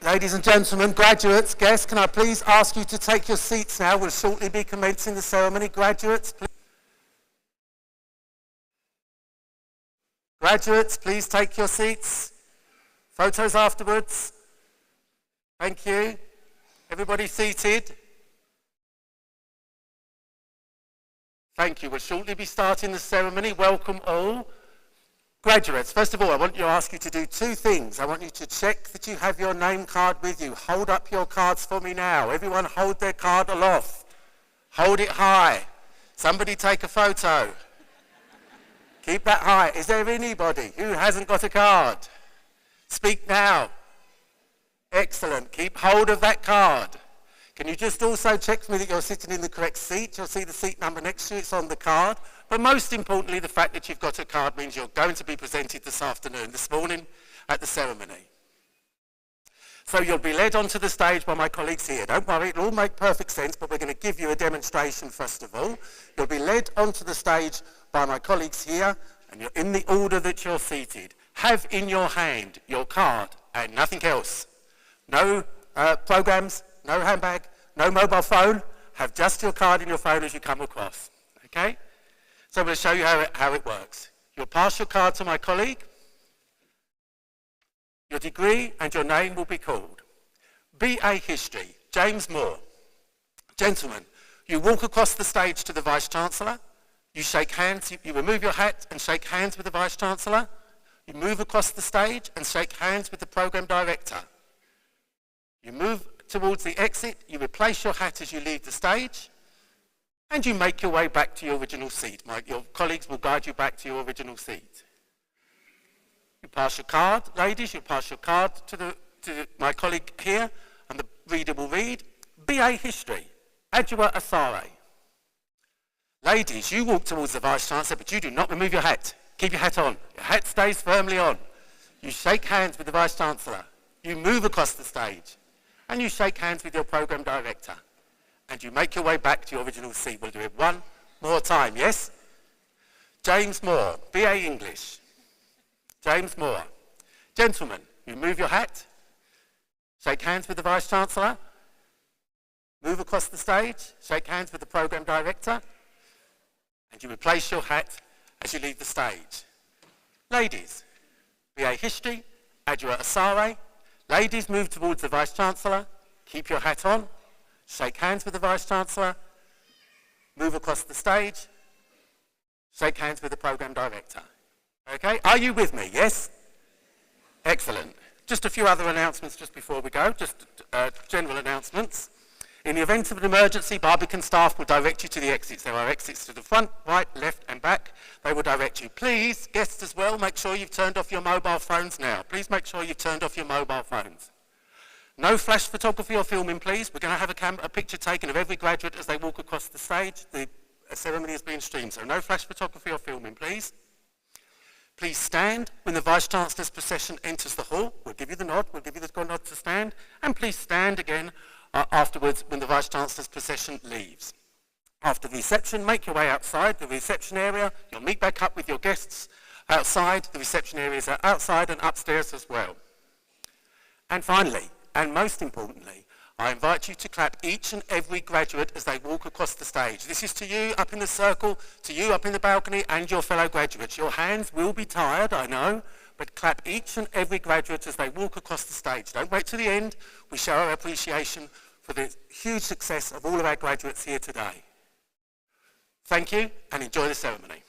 Ladies and gentlemen, graduates, guests, can I please ask you to take your seats now? We'll shortly be commencing the ceremony. Graduates, please. Graduates, please take your seats. Photos afterwards. Thank you. Everybody seated. Thank you. We'll shortly be starting the ceremony. Welcome all. Graduates, first of all, I want to ask you to do two things. I want you to check that you have your name card with you. Hold up your cards for me now. Everyone hold their card aloft. Hold it high. Somebody take a photo. Keep that high. Is there anybody who hasn't got a card? Speak now. Excellent. Keep hold of that card. Can you just also check for me that you're sitting in the correct seat? You'll see the seat number next to you. It's on the card. But most importantly, the fact that you've got a card means you're going to be presented this morning at the ceremony. So you'll be led onto the stage by my colleagues here. Don't worry, it'll all make perfect sense, but we're going to give you a demonstration first of all. You'll be led onto the stage by my colleagues here, and you're in the order that you're seated. Have in your hand your card and nothing else. No programs, no handbag, no mobile phone. Have just your card in your phone as you come across, okay? So I'm going to show you how it works. You'll pass your card to my colleague. Your degree and your name will be called. BA History, James Moore. Gentlemen, you walk across the stage to the Vice-Chancellor. You shake hands, you remove your hat and shake hands with the Vice-Chancellor. You move across the stage and shake hands with the Programme Director. You move towards the exit, you replace your hat as you leave the stage, and you make your way back to your original seat. Your colleagues will guide you back to your original seat. You pass your card, ladies, you pass your card to my colleague here, and the reader will read, BA History, Adjua Asare. Ladies, you walk towards the Vice-Chancellor, but you do not remove your hat. Keep your hat on. Your hat stays firmly on. You shake hands with the Vice-Chancellor. You move across the stage, and you shake hands with your Programme Director. And you make your way back to your original seat. We'll do it one more time, yes? James Moore, BA English. James Moore. Gentlemen, you move your hat, shake hands with the Vice-Chancellor, move across the stage, shake hands with the Programme Director, and you replace your hat as you leave the stage. Ladies, BA History, Adjua Asare. Ladies, move towards the Vice-Chancellor, keep your hat on, shake hands with the Vice-Chancellor, move across the stage, shake hands with the Programme Director. Okay, are you with me, yes? Excellent. Just a few other announcements just before we go, just general announcements. In the event of an emergency, Barbican staff will direct you to the exits. There are exits to the front, right, left and back. They will direct you. Please, guests as well, make sure you've turned off your mobile phones now. Please make sure you've turned off your mobile phones. No flash photography or filming, please. We're going to have a picture taken of every graduate as they walk across the stage. The ceremony is being streamed, so no flash photography or filming, please. Please stand when the Vice-Chancellor's procession enters the hall. We'll give you the nod. We'll give you the nod to stand. And please stand again afterwards when the Vice-Chancellor's procession leaves. After the reception, make your way outside the reception area. You'll meet back up with your guests outside. The reception areas are outside and upstairs as well. And finally, and most importantly, I invite you to clap each and every graduate as they walk across the stage. This is to you up in the circle, to you up in the balcony, and your fellow graduates. Your hands will be tired, I know, but clap each and every graduate as they walk across the stage. Don't wait till the end. We show our appreciation for the huge success of all of our graduates here today. Thank you, and enjoy the ceremony.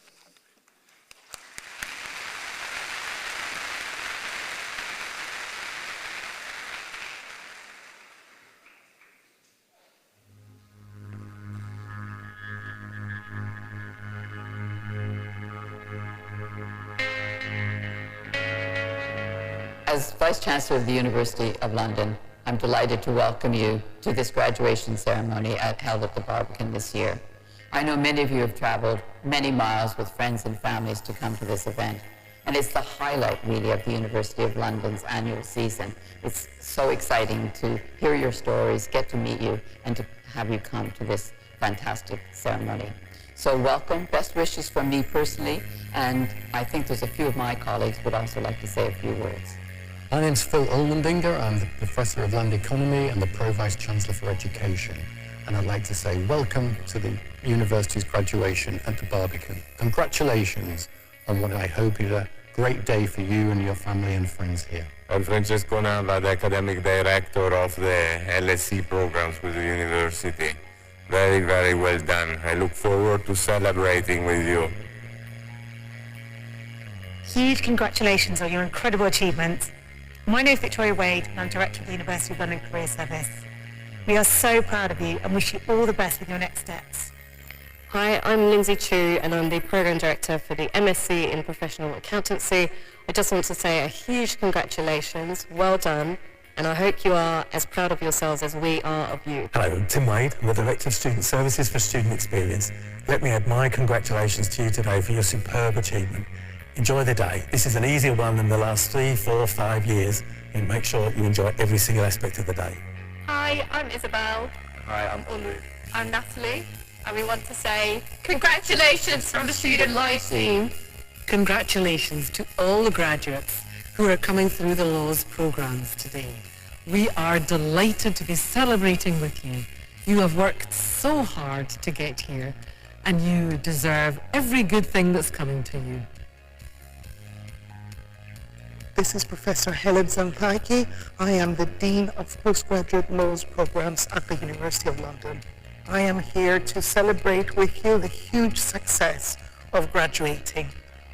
As Vice-Chancellor of the University of London, I'm delighted to welcome you to this graduation ceremony held at the Barbican this year. I know many of you have traveled many miles with friends and families to come to this event, and it's the highlight really of the University of London's annual season. It's so exciting to hear your stories, get to meet you, and to have you come to this fantastic ceremony. So welcome, best wishes from me personally, and I think there's a few of my colleagues would also like to say a few words. My name's Phil Ulmendinger. I'm the Professor of Land Economy and the Pro-Vice Chancellor for Education. And I'd like to say welcome to the university's graduation at the Barbican. Congratulations on what I hope is a great day for you and your family and friends here. I'm Francesco Nava, the Academic Director of the LSE programs with the university. Very, very well done. I look forward to celebrating with you. Huge congratulations on your incredible achievements. My name is Victoria Wade, and I'm Director of the University of London Career Service. We are so proud of you and wish you all the best with your next steps. Hi, I'm Lindsay Chu, and I'm the Programme Director for the MSc in Professional Accountancy. I just want to say a huge congratulations, well done, and I hope you are as proud of yourselves as we are of you. Hello, I'm Tim Wade. I'm the Director of Student Services for Student Experience. Let me add my congratulations to you today for your superb achievement. Enjoy the day. This is an easier one than the last 3, 4, 5 years, and make sure you enjoy every single aspect of the day. Hi, I'm Isabel. Hi, I'm Olu. I'm Natalie, and we want to say congratulations from the Student Life team. Congratulations to all the graduates who are coming through the Law's programs today. We are delighted to be celebrating with you. You have worked so hard to get here, and you deserve every good thing that's coming to you. This is Professor Helen Zampaki. I am the Dean of Postgraduate Laws Programs at the University of London. I am here to celebrate with you the huge success of graduating.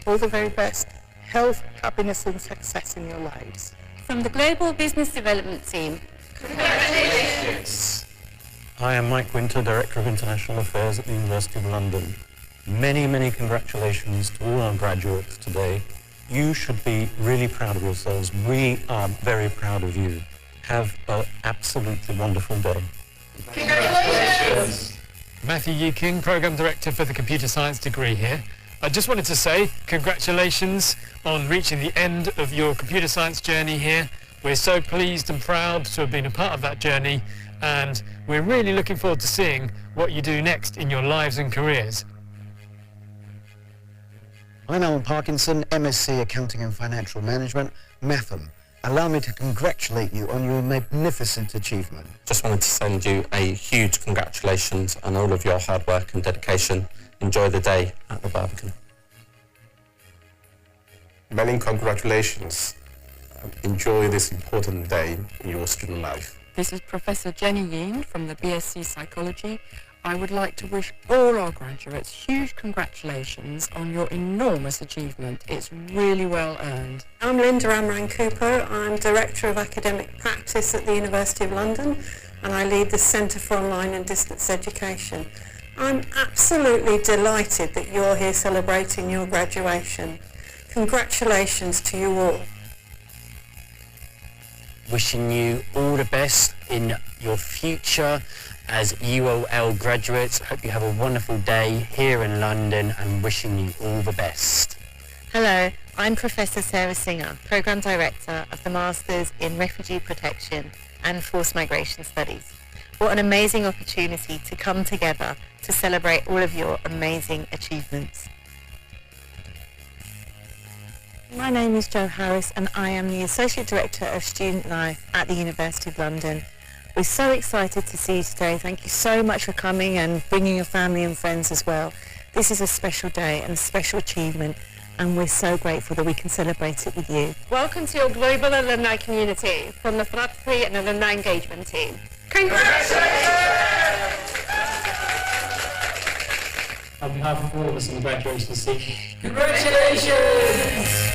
All the very best health, happiness and success in your lives. From the Global Business Development Team, Congratulations. I am Mike Winter, Director of International Affairs at the University of London. Many, many congratulations to all our graduates today. You should be really proud of yourselves. We are very proud of you. Have an absolutely wonderful day. Congratulations! Matthew Yee King, Programme Director for the Computer Science degree here. I just wanted to say congratulations on reaching the end of your computer science journey here. We're so pleased and proud to have been a part of that journey, and we're really looking forward to seeing what you do next in your lives and careers. I'm Alan Parkinson, MSc Accounting and Financial Management, MEFM. Allow me to congratulate you on your magnificent achievement. Just wanted to send you a huge congratulations on all of your hard work and dedication. Enjoy the day at the Barbican. Many congratulations. Enjoy this important day in your student life. This is Professor Jenny Yeen from the BSc Psychology. I would like to wish all our graduates huge congratulations on your enormous achievement. It's really well earned. I'm Linda Amran Cooper. I'm Director of Academic Practice at the University of London, and I lead the Centre for Online and Distance Education. I'm absolutely delighted that you're here celebrating your graduation. Congratulations to you all. Wishing you all the best in your future as UOL graduates. Hope you have a wonderful day here in London and wishing you all the best. Hello, I'm Professor Sarah Singer, Programme Director of the Masters in Refugee Protection and Forced Migration Studies. What an amazing opportunity to come together to celebrate all of your amazing achievements. My name is Jo Harris and I am the Associate Director of Student Life at the University of London. We're so excited to see you today. Thank you so much for coming and bringing your family and friends as well. This is a special day and a special achievement, and we're so grateful that we can celebrate it with you. Welcome to your global alumni community from the Fraternity and Alumni Engagement Team. Congratulations! On behalf of all of us in the graduation team, Congratulations!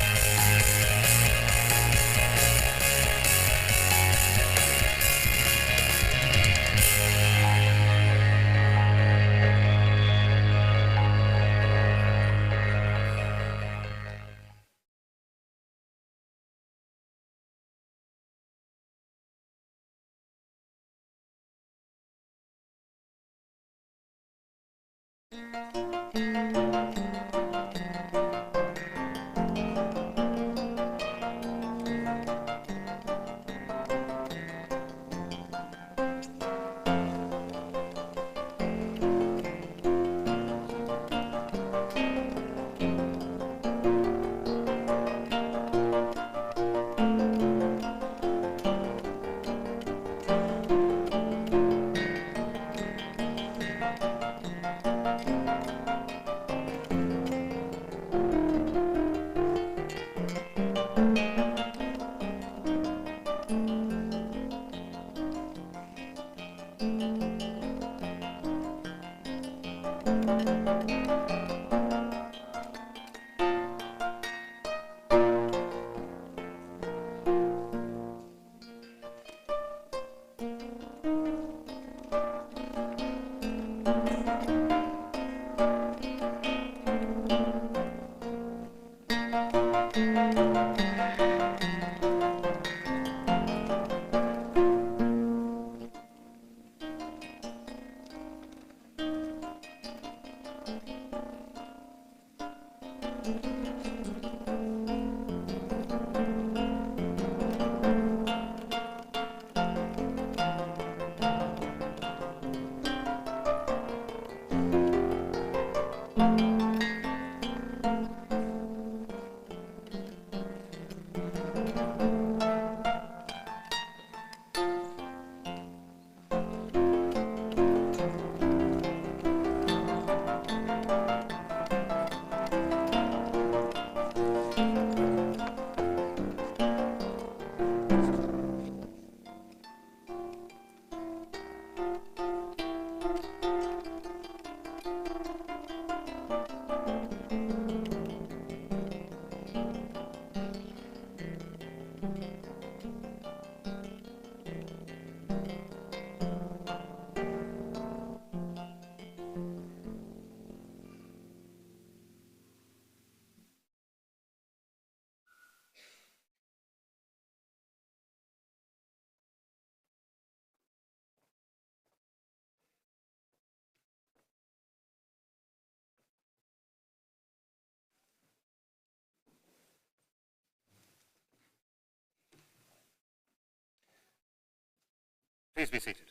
Please be seated.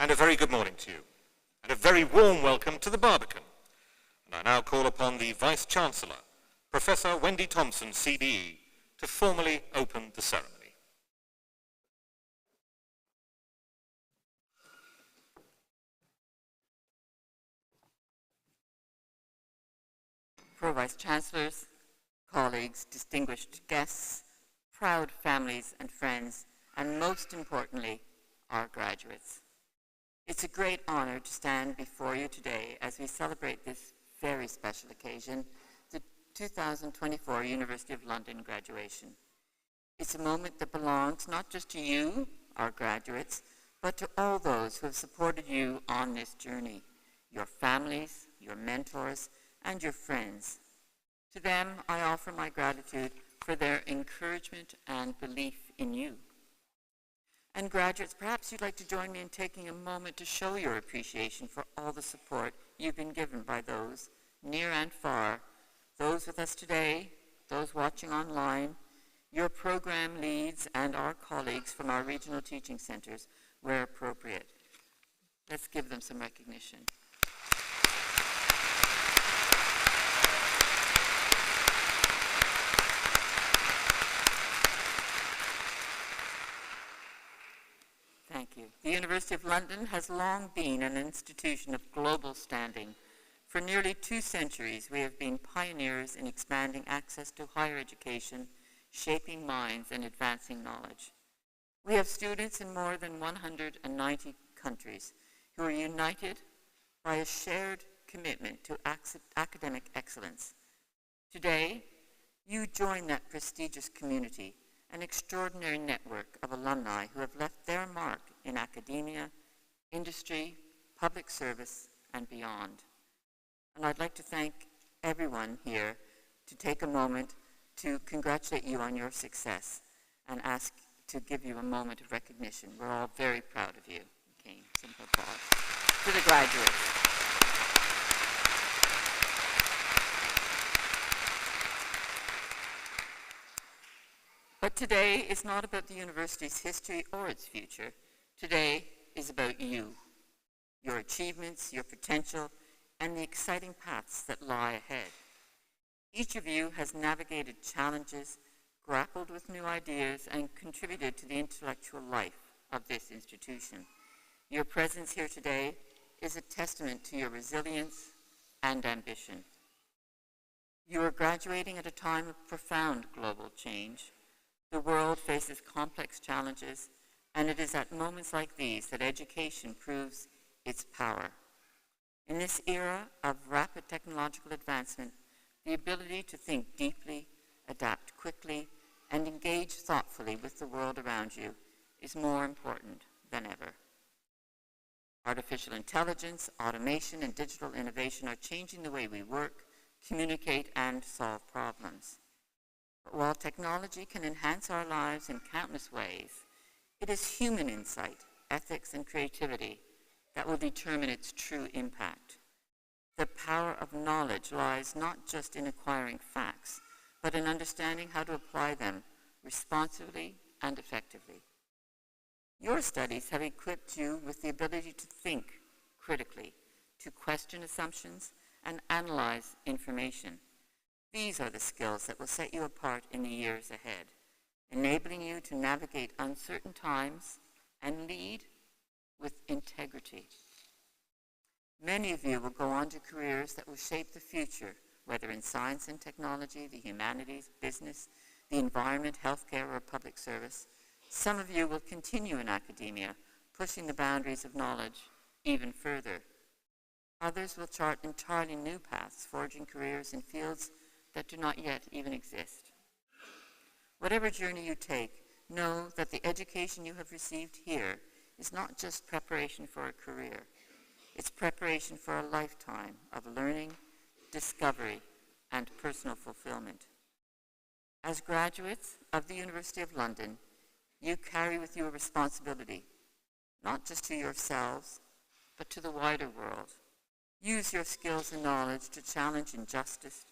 And a very good morning to you, and a very warm welcome to the Barbican. And I now call upon the Vice-Chancellor, Professor Wendy Thompson, CBE, to formally open the ceremony. Pro-Vice-Chancellors, colleagues, distinguished guests, proud families and friends, and most importantly, our graduates. It's a great honor to stand before you today as we celebrate this very special occasion, the 2024 University of London graduation. It's a moment that belongs not just to you, our graduates, but to all those who have supported you on this journey, your families, your mentors, and your friends. To them, I offer my gratitude for their encouragement and belief in you. And graduates, perhaps you'd like to join me in taking a moment to show your appreciation for all the support you've been given by those near and far, those with us today, those watching online, your program leads, and our colleagues from our regional teaching centers where appropriate. Let's give them some recognition. Thank you. The University of London has long been an institution of global standing. For nearly 2 centuries, we have been pioneers in expanding access to higher education, shaping minds, and advancing knowledge. We have students in more than 190 countries who are united by a shared commitment to academic excellence. Today, you join that prestigious community, an extraordinary network of alumni who have left their mark in academia, industry, public service, and beyond. And I'd like to thank everyone here to take a moment to congratulate you on your success and ask to give you a moment of recognition. We're all very proud of you. Okay, some applause to the graduates. But today is not about the university's history or its future. Today is about you, your achievements, your potential, and the exciting paths that lie ahead. Each of you has navigated challenges, grappled with new ideas, and contributed to the intellectual life of this institution. Your presence here today is a testament to your resilience and ambition. You are graduating at a time of profound global change. The world faces complex challenges, and it is at moments like these that education proves its power. In this era of rapid technological advancement, the ability to think deeply, adapt quickly, and engage thoughtfully with the world around you is more important than ever. Artificial intelligence, automation, and digital innovation are changing the way we work, communicate, and solve problems. But while technology can enhance our lives in countless ways, it is human insight, ethics, and creativity that will determine its true impact. The power of knowledge lies not just in acquiring facts, but in understanding how to apply them responsibly and effectively. Your studies have equipped you with the ability to think critically, to question assumptions, and analyze information. These are the skills that will set you apart in the years ahead, enabling you to navigate uncertain times and lead with integrity. Many of you will go on to careers that will shape the future, whether in science and technology, the humanities, business, the environment, healthcare, or public service. Some of you will continue in academia, pushing the boundaries of knowledge even further. Others will chart entirely new paths, forging careers in fields that do not yet even exist. Whatever journey you take, know that the education you have received here is not just preparation for a career. It's preparation for a lifetime of learning, discovery, and personal fulfillment. As graduates of the University of London, you carry with you a responsibility, not just to yourselves, but to the wider world. Use your skills and knowledge to challenge injustice,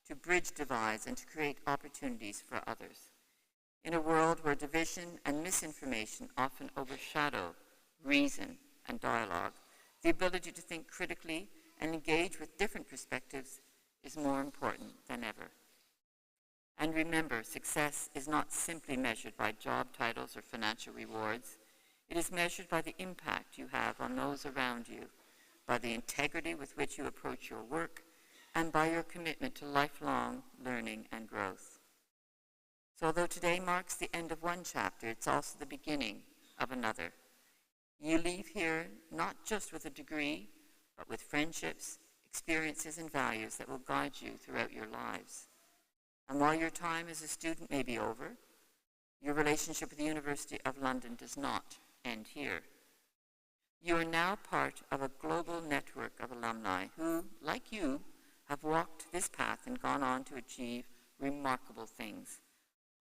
to bridge divides, and to create opportunities for others. In a world where division and misinformation often overshadow reason and dialogue, the ability to think critically and engage with different perspectives is more important than ever. And remember, success is not simply measured by job titles or financial rewards. It is measured by the impact you have on those around you, by the integrity with which you approach your work, and by your commitment to lifelong learning and growth. So although today marks the end of one chapter, it's also the beginning of another. You leave here not just with a degree, but with friendships, experiences, and values that will guide you throughout your lives. And while your time as a student may be over, your relationship with the University of London does not end here. You are now part of a global network of alumni who, like you, have walked this path and gone on to achieve remarkable things.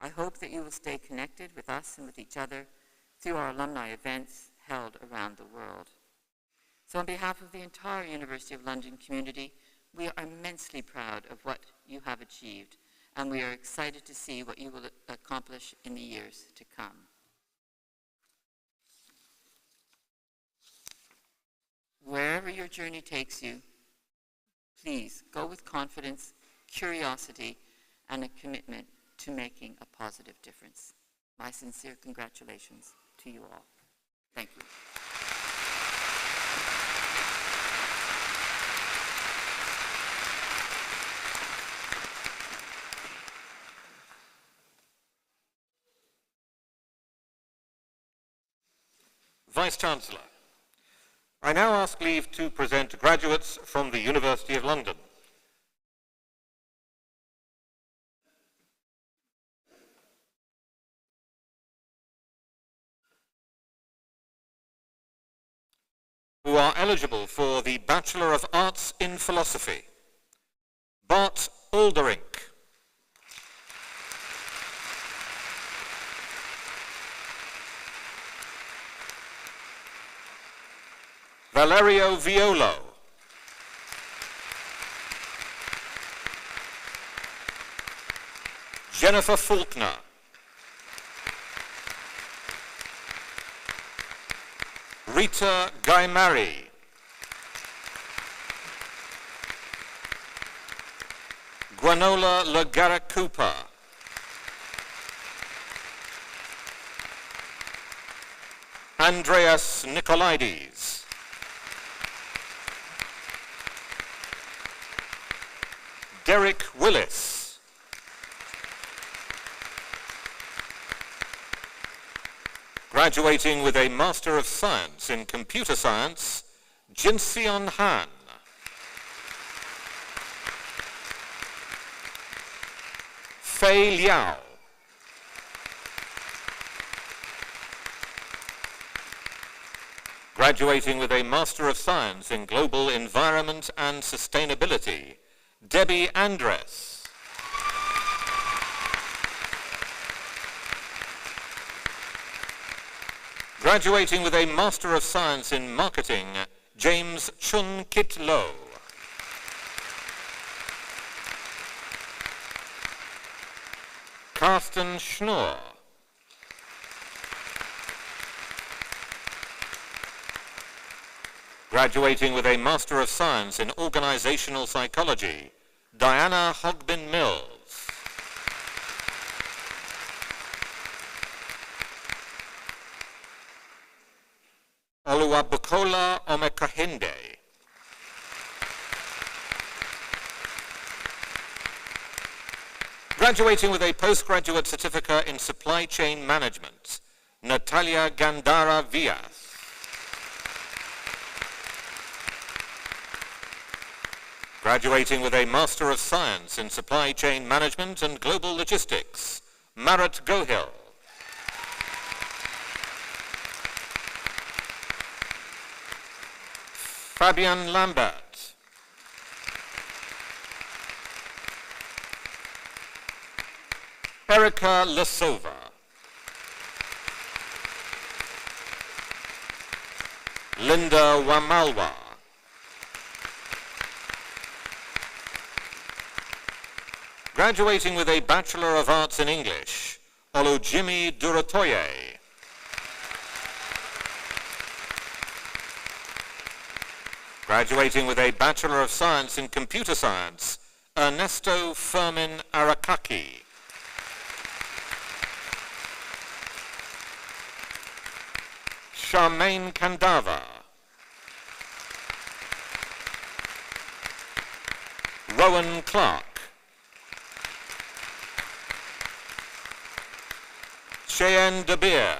I hope that you will stay connected with us and with each other through our alumni events held around the world. So on behalf of the entire University of London community, we are immensely proud of what you have achieved, and we are excited to see what you will accomplish in the years to come. Wherever your journey takes you, please go with confidence, curiosity, and a commitment to making a positive difference. My sincere congratulations to you all. Thank you. Vice-Chancellor, I now ask leave to present graduates from the University of London. Who are eligible for the Bachelor of Arts in Philosophy. Bart Alderink. Valerio Violo. Jennifer Faulkner. Rita Gaimari. Guanola Lagara Cooper. Andreas Nicolaides. Derek Willis. Graduating with a Master of Science in Computer Science, Jinseon Han. Fei Liao. Graduating with a Master of Science in Global Environment and Sustainability, Debbie Andres. Graduating with a Master of Science in Marketing, James Chun Kit Lo. Carsten Schnorr. Graduating with a Master of Science in Organizational Psychology, Diana Hogbin-Mills. Oluwabukola Omekahinde. Graduating with a postgraduate certificate in Supply Chain Management, Natalia Gandara Villas. Graduating with a Master of Science in Supply Chain Management and Global Logistics, Marat Gohil. Fabian Lambert. Erika Lasova. Linda Wamalwa. Graduating with a Bachelor of Arts in English, Olujimi Duratoye. Graduating with a Bachelor of Science in Computer Science, Ernesto Fermin Arakaki. Charmaine Kandava. Rowan Clark. Cheyenne De Beer.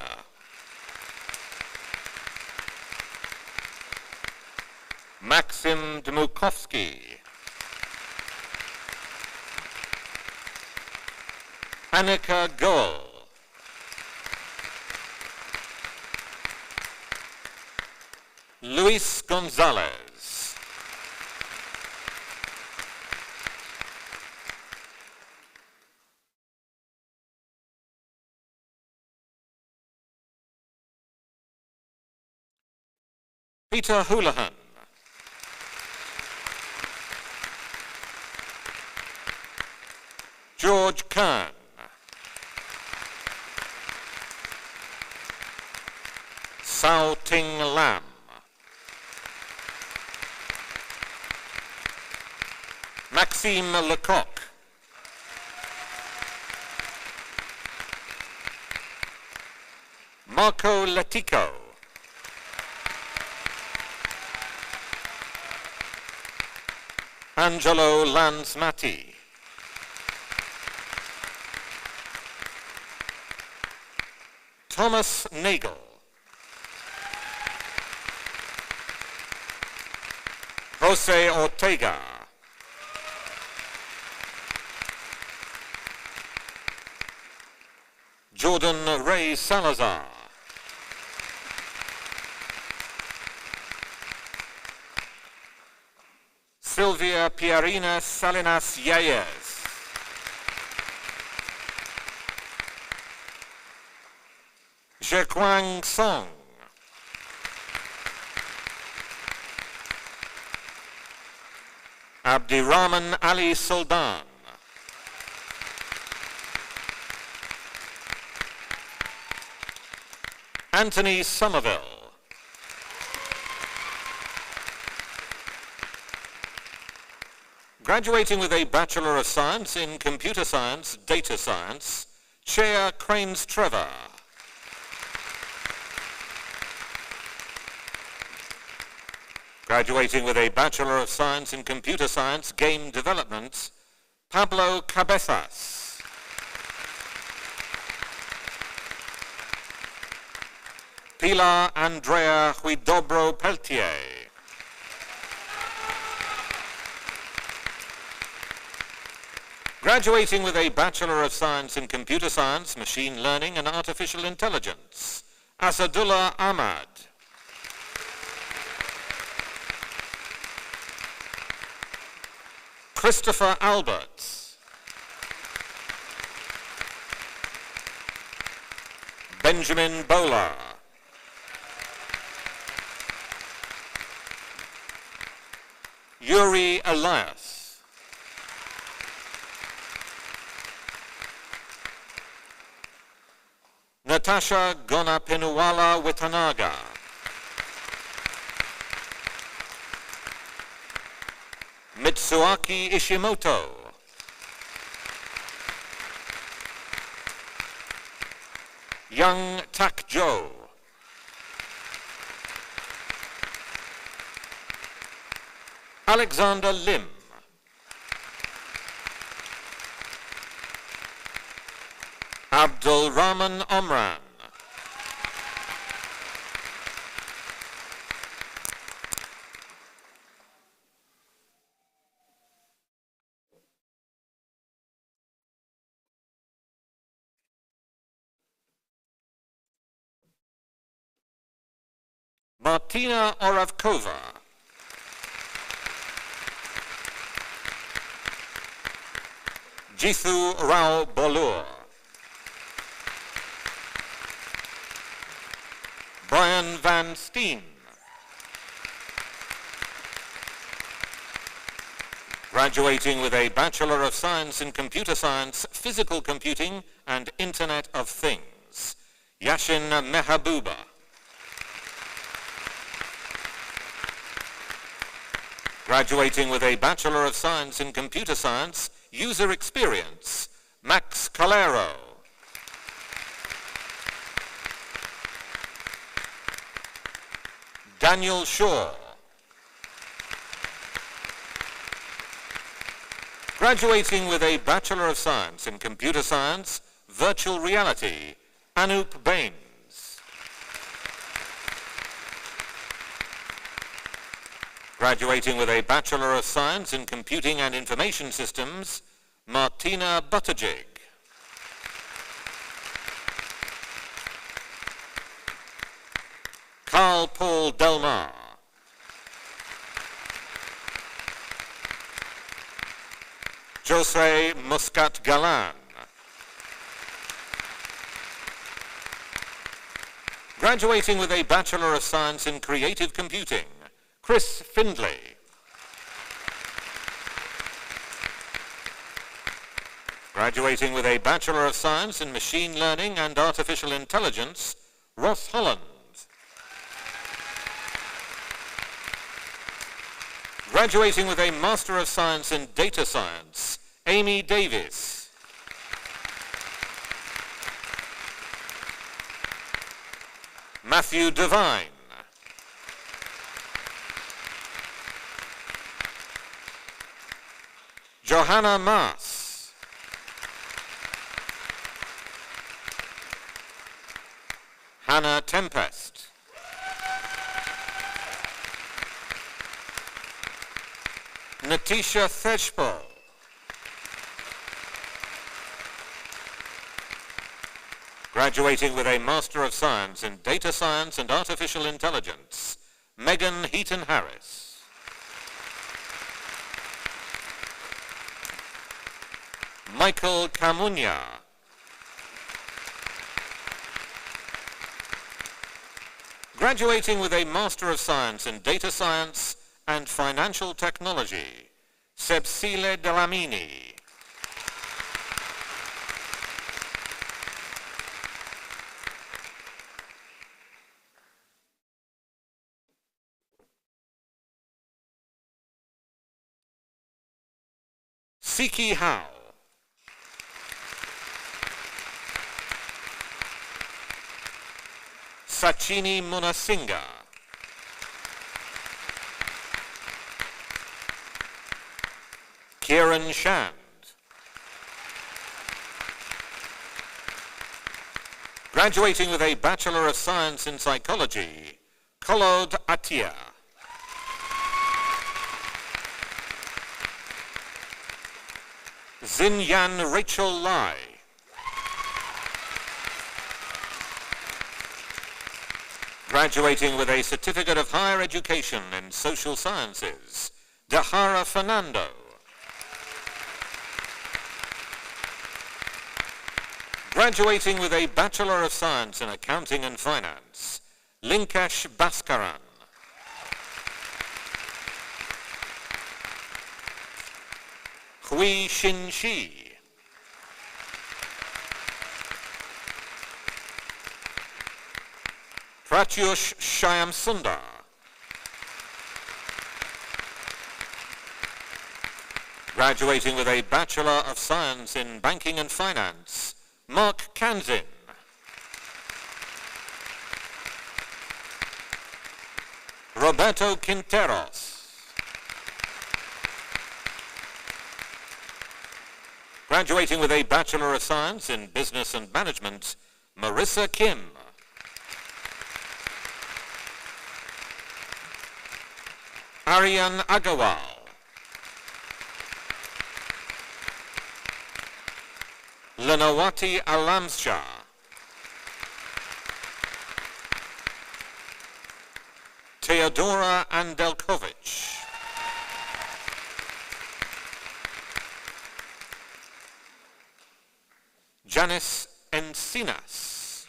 Maxim Dmukovsky. Annika Goel. Luis Gonzalez. Peter Houlihan. George Kern. Sao Ting Lam. Maxime Lecoq. Marco Letico. Angelo Lansmatti. Thomas Nagel. Jose Ortega. Jordan Ray Salazar. Sylvia Pierina Salinas Yayez. Jekwang Song. Abdirahman Ali Sultan. Anthony Somerville. Graduating with a Bachelor of Science in Computer Science, Data Science, Chea Cranes-Trevor. Graduating with a Bachelor of Science in Computer Science, Game Development, Pablo Cabezas. Pilar Andrea Huidobro Peltier. Graduating with a Bachelor of Science in Computer Science, Machine Learning and Artificial Intelligence, Asadullah Ahmad. Christopher Alberts. Benjamin Bowler. Yuri Elias. Natasha Gonapinuwala Witanaga. Mitsuaki Ishimoto. Young Tak Jo. Alexander Lim. Abdul Rahman Omran. Martina Oravkova. Jithu Rao Bolur. Brian Van Steen. Graduating with a Bachelor of Science in Computer Science, Physical Computing and Internet of Things, Yashin Mehabuba. Graduating with a Bachelor of Science in Computer Science, User Experience, Max Calero. Daniel Shaw. Graduating with a Bachelor of Science in Computer Science, Virtual Reality, Anup Bains. Graduating with a Bachelor of Science in Computing and Information Systems, Martina Buttigieg. Carl Paul Delmar. Jose Muscat Galan. Graduating with a Bachelor of Science in Creative Computing, Chris Findlay. Graduating with a Bachelor of Science in Machine Learning and Artificial Intelligence, Ross Holland. Graduating with a Master of Science in Data Science, Amy Davis. Matthew Devine. Johanna Maas. Hannah Tempest. Natisha Theshpo. Graduating with a Master of Science in Data Science and Artificial Intelligence, Megan Heaton-Harris. Michael Camunya. Graduating with a Master of Science in Data Science and Financial Technology, Sebsile Delamini. Siki Hao. Sachini Munasinghe. Kieran Shand. Graduating with a Bachelor of Science in Psychology, Kolod Atia. Xinyan Rachel Lai. Graduating with a Certificate of Higher Education in Social Sciences, Dahara Fernando. Graduating with a Bachelor of Science in Accounting and Finance, Linkesh Bhaskaran. Hui Xin Shi. Pratyush Shyam Sundar. Graduating with a Bachelor of Science in Banking and Finance, Mark Kanzin. Roberto Quinteros. Graduating with a Bachelor of Science in Business and Management, Marissa Kim. Aryan Agarwal. Lanawati Alamshah. Teodora Andelkovic. Janice Encinas.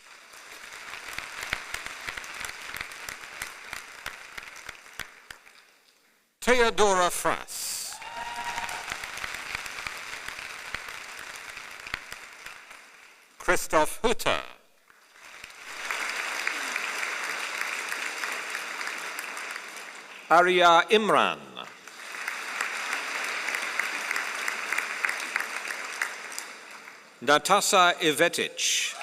Teodora Frass. Christoph Hutter. Arya Imran. Natasa Ivetic.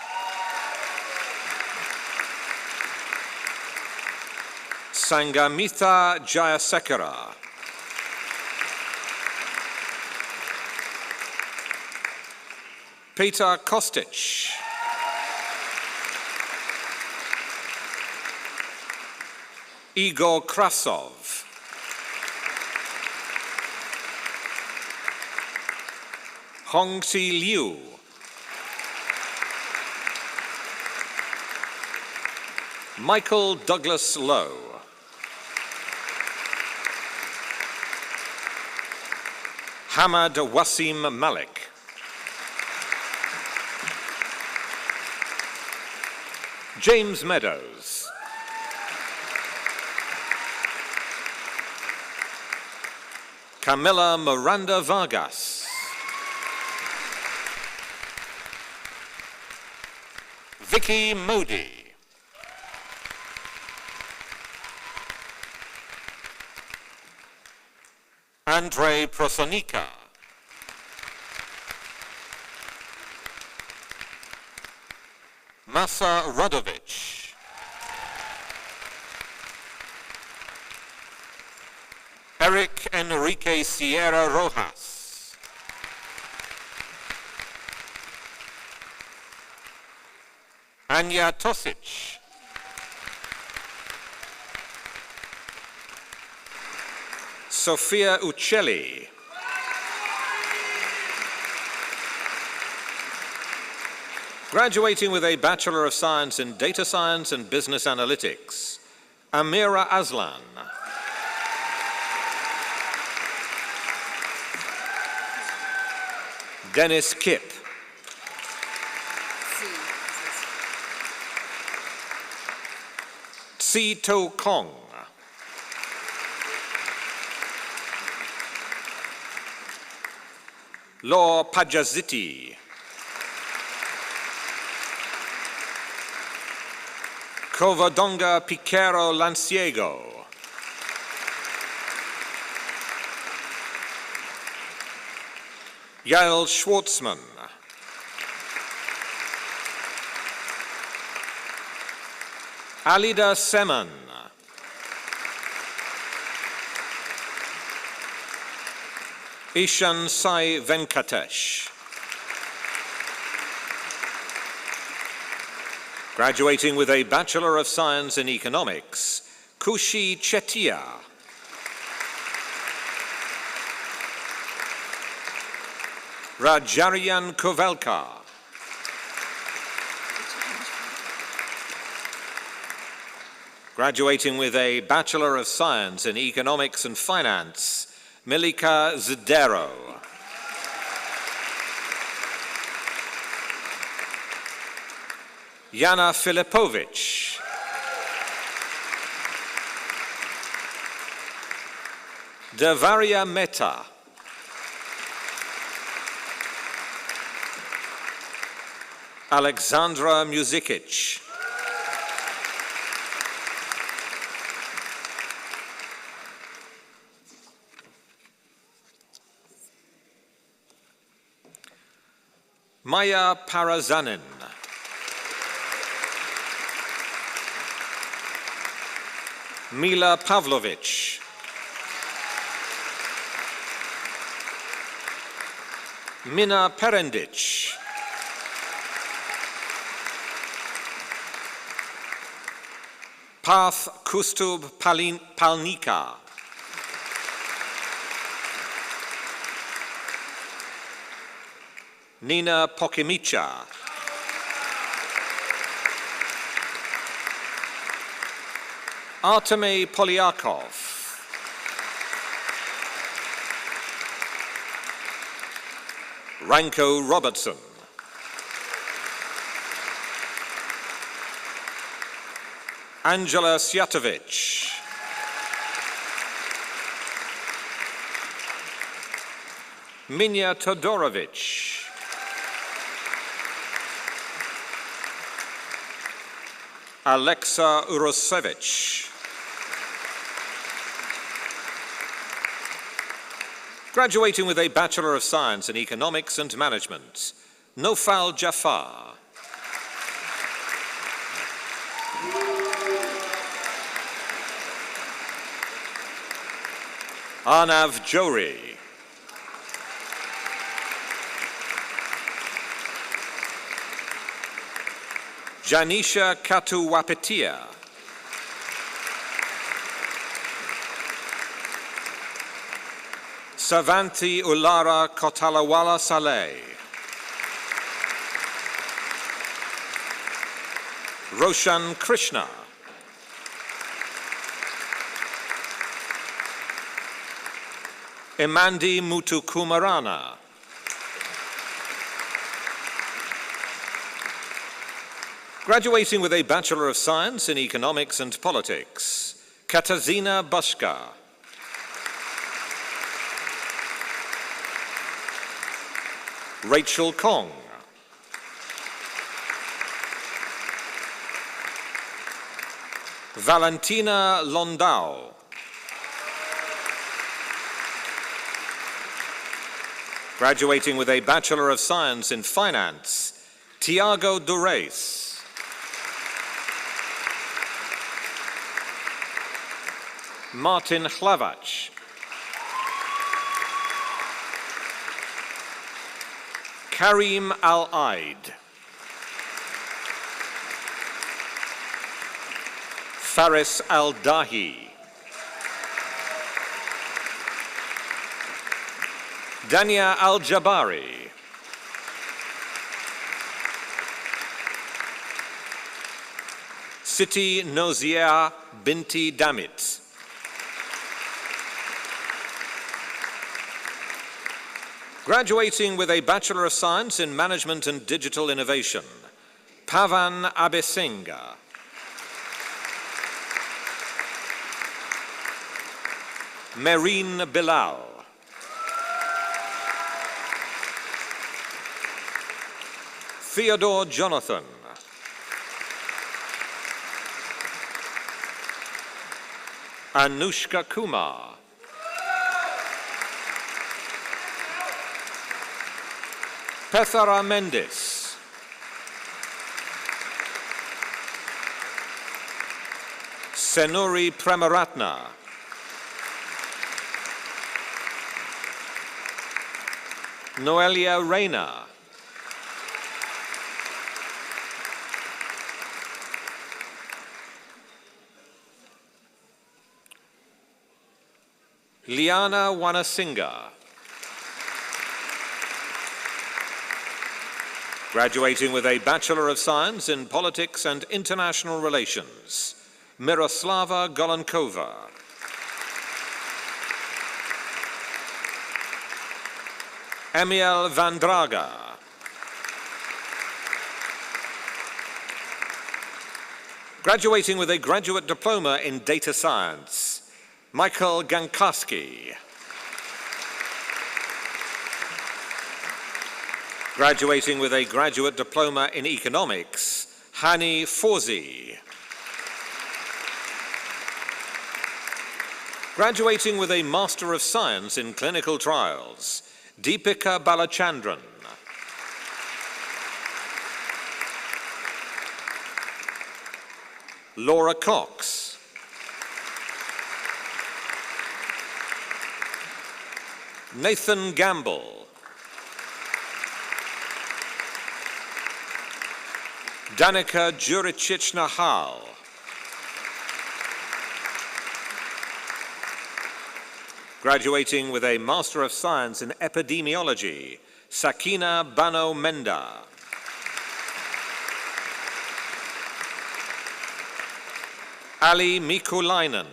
Sangamitha Jayasekara. Peter Kostic. Igor Krasov. Hongxi Liu. Michael Douglas Lowe. Hamad Wasim Malik. James Meadows. Camilla Miranda Vargas. Vicky Modi. Andrei Prosonica. Masa Radovic. Eric Enrique Sierra Rojas. Anya Tosic. Sofia Uccelli. Graduating with a Bachelor of Science in Data Science and Business Analytics, Amira Aslan. Dennis Kipp. Si To Kong. Law Pajaziti. Covadonga Piquero Lanciego. Yael Schwartzman. Alida Seman. Ishan Sai Venkatesh. Graduating with a Bachelor of Science in Economics, Kushi Chetia. Rajarian Kovalka. Graduating with a Bachelor of Science in Economics and Finance, Milika Zdero. Yana Filipovic. Devaria Mehta. Alexandra Muzikic. Maya Parazanin. Mila Pavlovic. Mina Perendic. Path Kustub Palnika. Nina Pokimicha. Artemy Polyakov. Ranko Robertson. Angela Sjatovic. Minya Todorovic. Alexa Urosevich. Graduating with a Bachelor of Science in Economics and Management, Nofal Jafar. Arnav Johri. Janisha Katuwapetia. Savanthi Ulara Kotalawala Saleh. Roshan Krishna. Imandi Mutukumarana. Graduating with a Bachelor of Science in Economics and Politics, Katarzyna Bashka. Rachel Kong. Valentina Londau. Graduating with a Bachelor of Science in Finance, Tiago Dureis. Martin Hlavach. Karim Al-Aid. Faris Al-Dahi. Dania Al-Jabari. Siti Nozia Binti Damit. Graduating with a Bachelor of Science in Management and Digital Innovation, Pavan Abesenga. Marine Bilal. Theodore Jonathan. Anushka Kumar. Pethara Mendes. Senuri Premaratna. Noelia Reyna. Liana Wanasinga. Graduating with a Bachelor of Science in Politics and International Relations, Miroslava Golankova. Emiel Vandraga. Graduating with a Graduate Diploma in Data Science, Michael Gankarski. Graduating with a Graduate Diploma in Economics, Hani Fauzi. Graduating with a Master of Science in Clinical Trials, Deepika Balachandran. Laura Cox. Nathan Gamble. Danica Juricic-Nahal. Graduating with a Master of Science in Epidemiology, Sakina Bano Menda. Ali Mikulainen.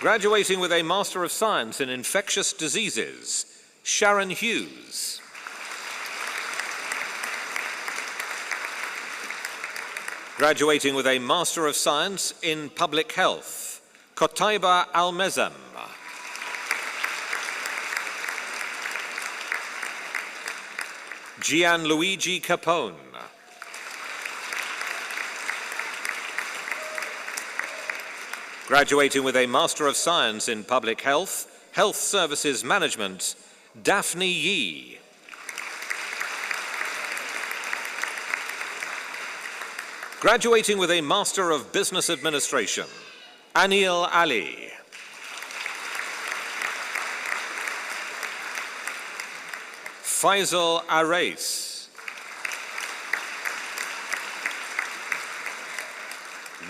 Graduating with a Master of Science in Infectious Diseases, Sharon Hughes. Graduating with a Master of Science in Public Health, Kotaiba Almezem. Gianluigi Capone. Graduating with a Master of Science in Public Health, Health Services Management, Daphne Yee. Graduating with a Master of Business Administration, Anil Ali. Faisal Arais.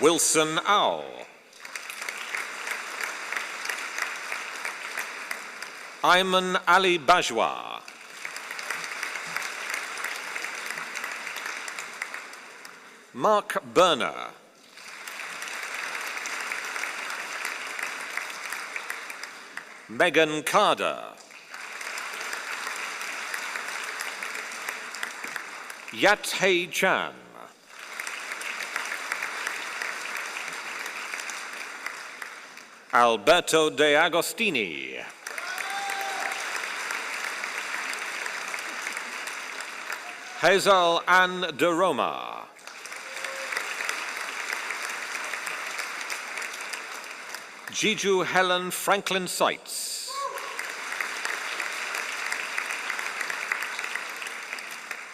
Wilson Au. Ayman Ali Bajwa. Mark Berner. Megan Carter. Yat Hei Chan. Alberto De Agostini. Hazel Ann de Roma. Jiju Helen Franklin Seitz.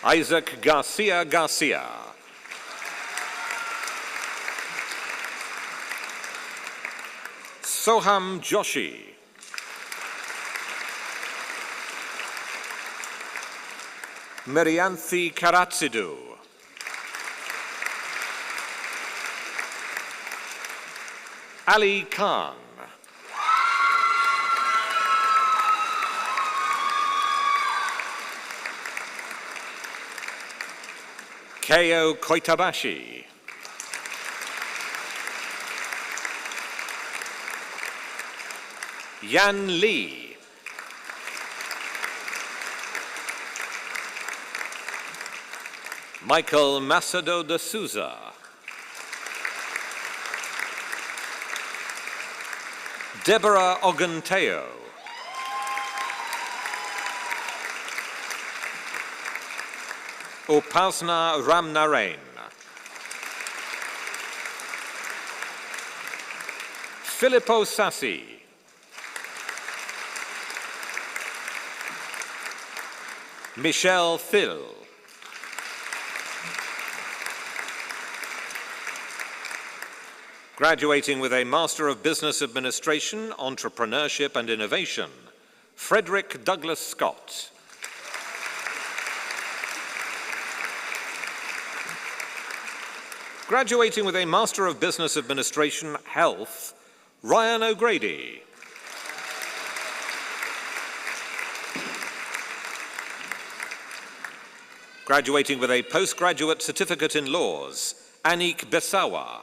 Isaac Garcia Garcia. Soham Joshi. Merianthi Karatsidu. Ali Khan. Keo Koitabashi. Yan Lee. Michael Macedo de Souza. Deborah Oganteo. Upasna Ramnarain. Filippo Sassi. Michelle Thill. Graduating with a Master of Business Administration, Entrepreneurship and Innovation, Frederick Douglass Scott. Graduating with a Master of Business Administration, Health, Ryan O'Grady. Graduating with a Postgraduate Certificate in Laws, Anik Besawa.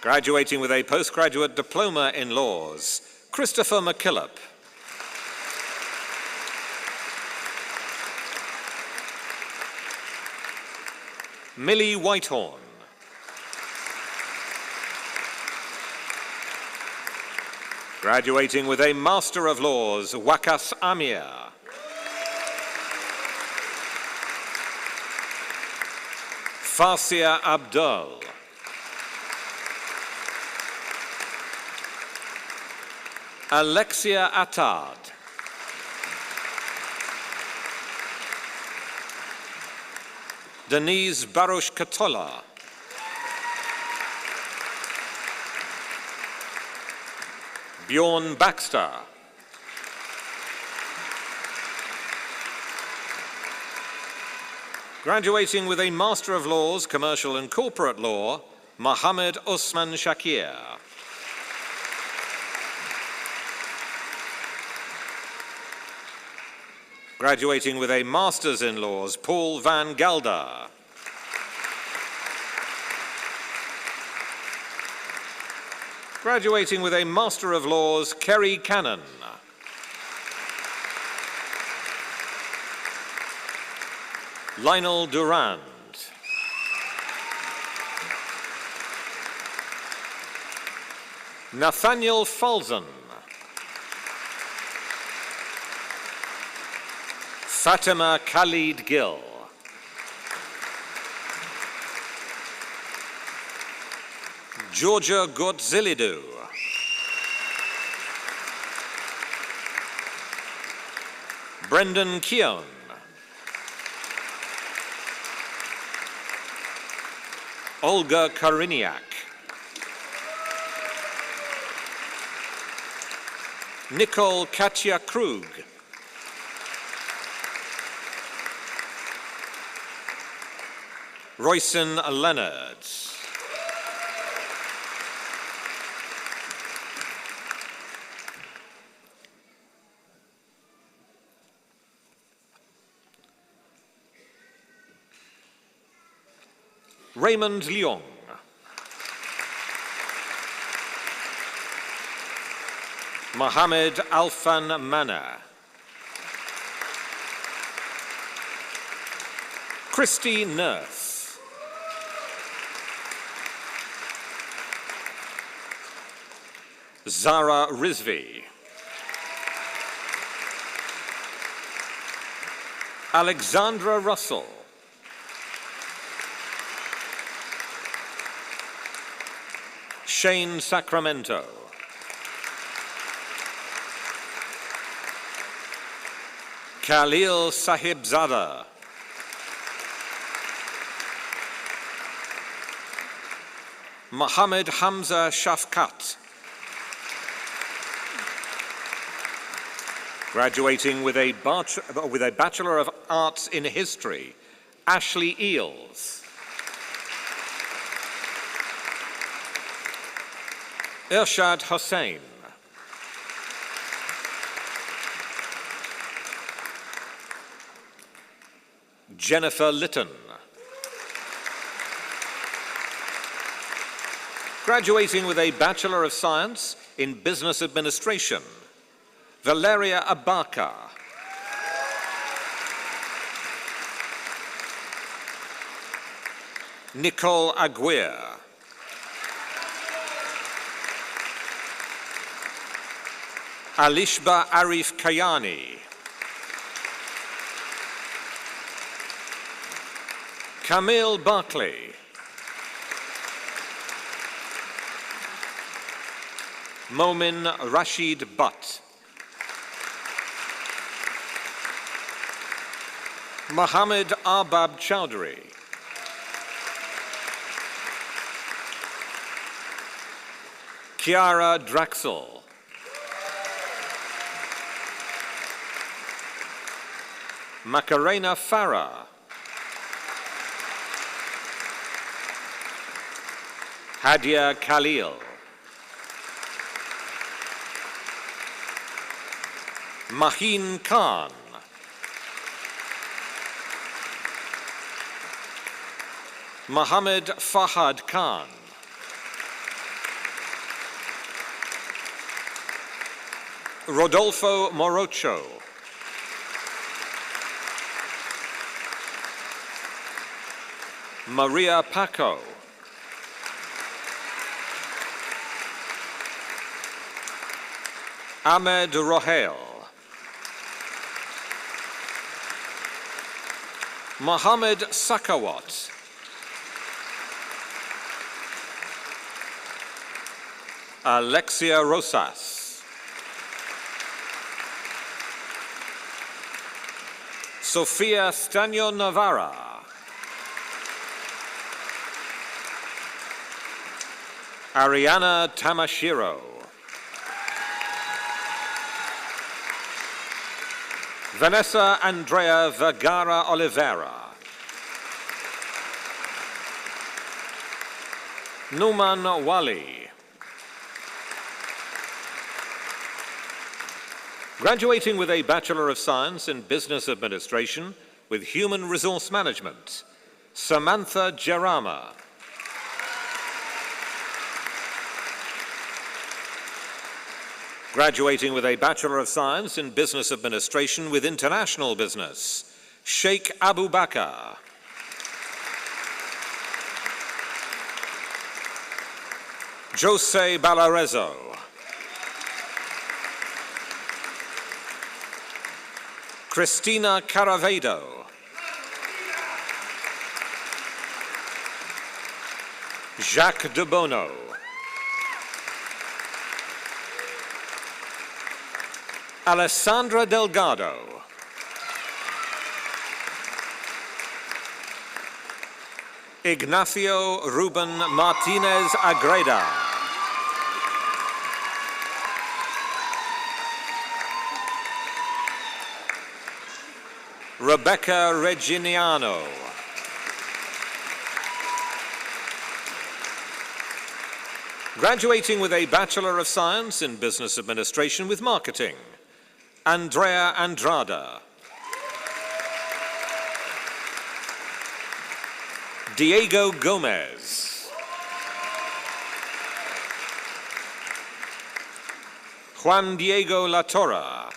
Graduating with a Postgraduate Diploma in Laws, Christopher McKillop. Millie Whitehorn. Graduating with a Master of Laws, Wakas Amir. Farsia Abdul. Alexia Attard. Denise Baruch Katola. Bjorn Baxter. Graduating with a Master of Laws, Commercial and Corporate Law, Mohammed Osman Shakir. Graduating with a Master's in Laws, Paul van Gelder. Graduating with a Master of Laws, Kerry Cannon. Lionel Durand. Nathaniel Falzon. Fatima Khalid Gill. Georgia Gotzilidou. Brendan Keown. Olga Kariniak. Nicole Katja Krug. Royson Leonard. Raymond Leong. Mohammed Alfan Mana. Christy Nurse. Zara Rizvi. Alexandra Russell. Shane Sacramento. Khalil Sahibzada. Mohammed Hamza Shafkat. Graduating with a Bachelor of Arts in History, Ashley Eels. Irshad Hossain. Jennifer Litton. Graduating with a Bachelor of Science in Business Administration, Valeria Abaka. Nicole Aguirre. Alishba Arif Kayani. Camille Barclay. Momin Rashid Butt. Mohammed Arbab Chowdhury. Kiara Draxel. Macarena Farah. Hadia Khalil. Mahin Khan. Mohammed Fahad Khan. Rodolfo Morocho. Maria Paco. Ahmed Rohail. Mohammed Sakawat. Alexia Rosas. Sofia Stanio Navarra. Ariana Tamashiro. Vanessa Andrea Vergara Oliveira. Numan Wali. Graduating with a Bachelor of Science in Business Administration with Human Resource Management, Samantha Jarama. Graduating with a Bachelor of Science in Business Administration with International Business, Sheikh Abu Bakr. Jose Balarezo. Cristina Caravedo. Jacques de Bono. Alessandra Delgado. Ignacio Ruben Martinez Agreda. Rebecca Reginiano. Graduating with a Bachelor of Science in Business Administration with Marketing, Andrea Andrada. Diego Gomez. Juan Diego Latorra.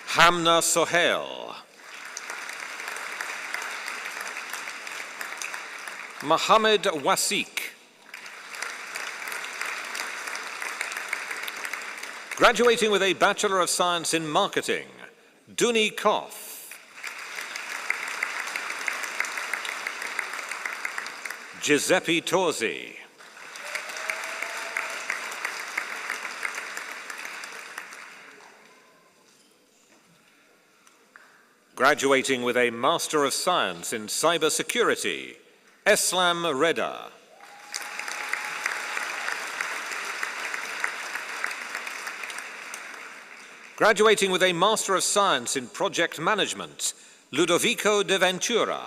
Hamna Sohail. Mohammed Wasik. Graduating with a Bachelor of Science in Marketing, Duni Koff. Giuseppe Torzi. Graduating with a Master of Science in Cybersecurity, Eslam Reda. Graduating with a Master of Science in Project Management, Ludovico de Ventura.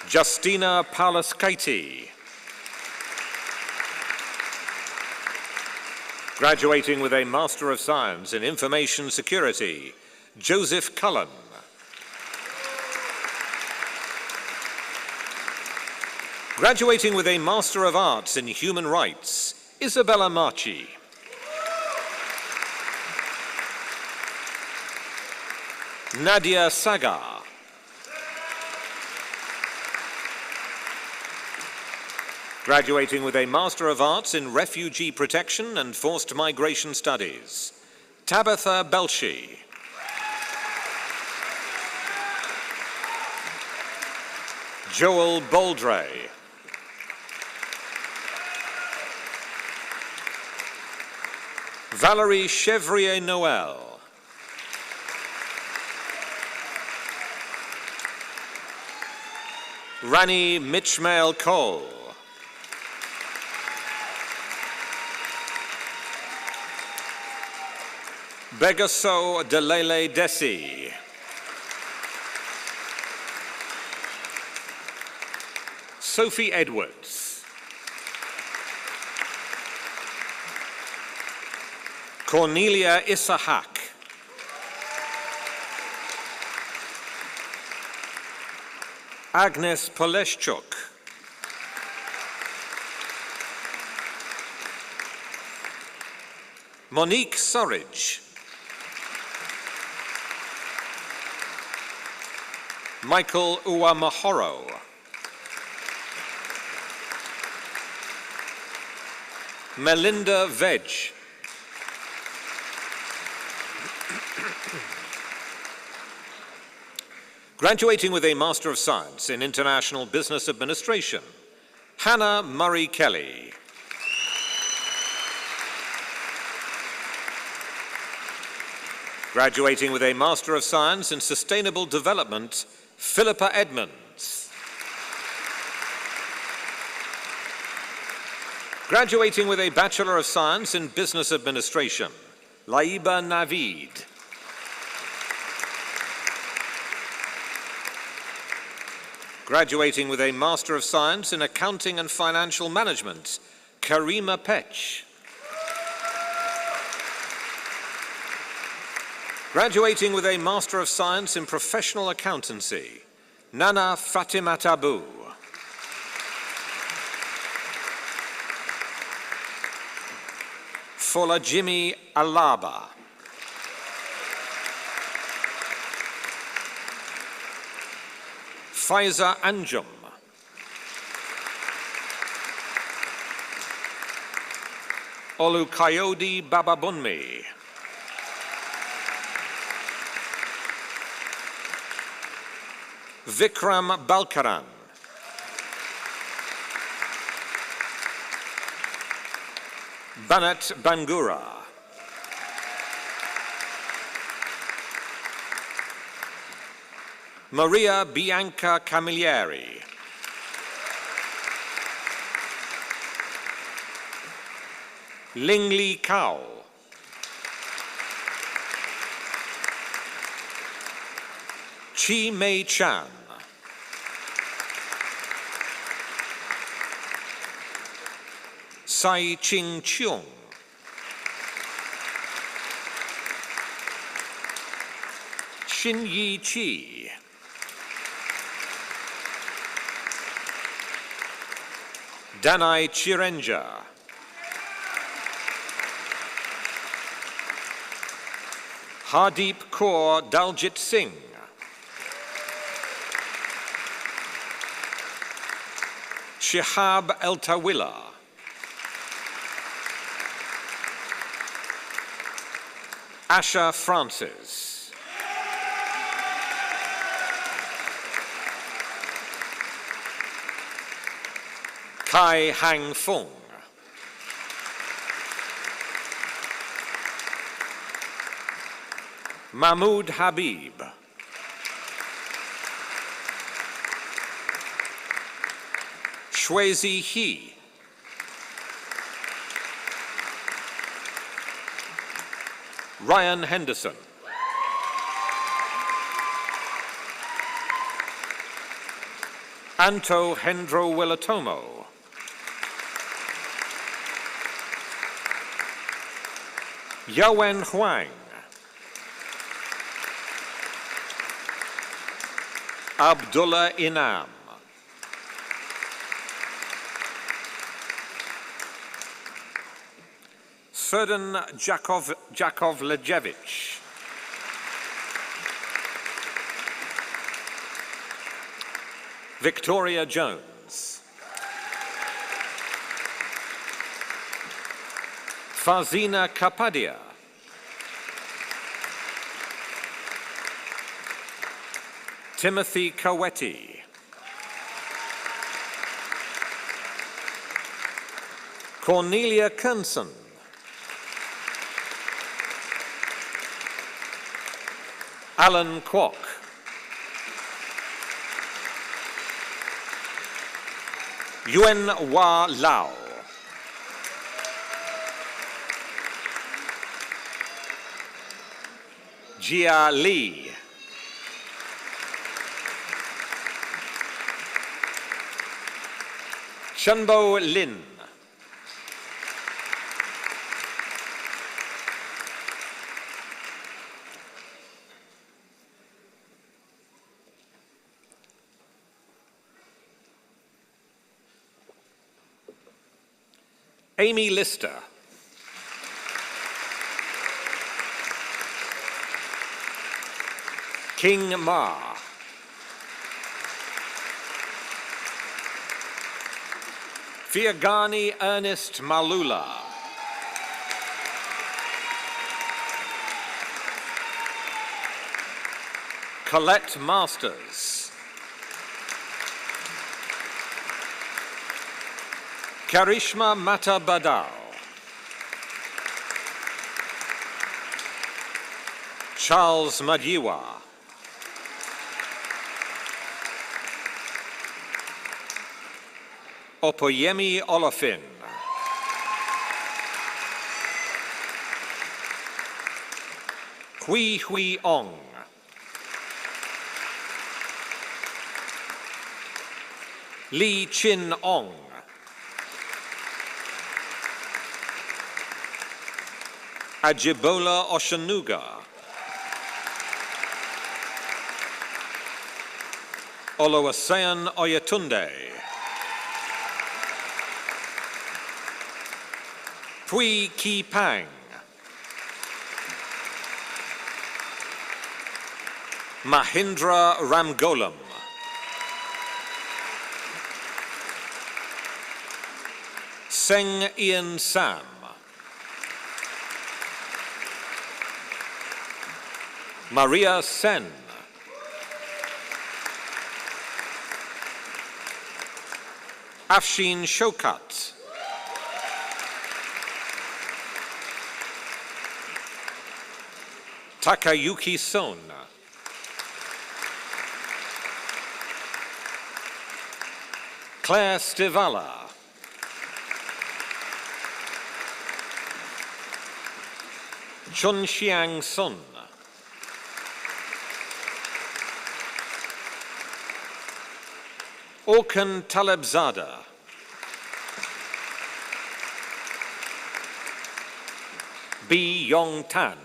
Justina Paulaskaiti. Graduating with a Master of Science in Information Security, Joseph Cullen. Graduating with a Master of Arts in Human Rights, Isabella Marchi. Nadia Sagar. Graduating with a Master of Arts in Refugee Protection and Forced Migration Studies, Tabitha Belshi. Joel Boldre. Valerie Chevrier-Noel. Rani Mitchmail Cole. Begaso Delele Desi. Sophie Edwards. Cornelia Isahak. Agnes Poleshchuk. Monique Surridge. Michael Uwamahoro. Melinda Veg. Graduating with a Master of Science in International Business Administration, Hannah Murray Kelly. Graduating with a Master of Science in Sustainable Development, Philippa Edmonds. Graduating with a Bachelor of Science in Business Administration, Laiba Navid. Graduating with a Master of Science in Accounting and Financial Management, Karima Pech. Graduating with a Master of Science in Professional Accountancy, Nana Fatimat Abu. Folajimi Alaba. Faiza Anjum. Olukayode Bababunmi. Vikram Balkaran. Banat Bangura. Maria Bianca Camilleri. Lingli Kao. Chi Mei Chan. Sai Ching Chung. Xin Yi Chi. Danai Chirenja. Hardeep Kaur Daljit Singh. Shihab Eltawilla. Asha Francis. Kai Hang Fung. Mahmoud Habib. Shwezi He. Ryan Henderson. Anto Hendro Willatomo. Yawen Huang. Abdullah Inam. Ferdan Jakovlejevich. Victoria Jones. Fazina Kapadia. Timothy Kaweti. Cornelia Kernson. Alan Kwok. Yuen Wa Lao. Jia Li. Shunbo Lin. Amy Lister. King Ma. Fiagani Ernest Malula. Colette Masters. Karishma Mata Badao. Charles Madiwa. Opoyemi Olofin. Hui Hui Ong. Lee Chin Ong. Ajibola Oshanuga. Oluwaseun Oyetunde. Pui Ki Pang. Mahindra Ramgolam. Seng Ian Sam. Maria Sen. Afshin Shokat. Takayuki Son. Claire Stivala. Chun Xiang Sun. Orkan Talebzada. B. Yong Tan.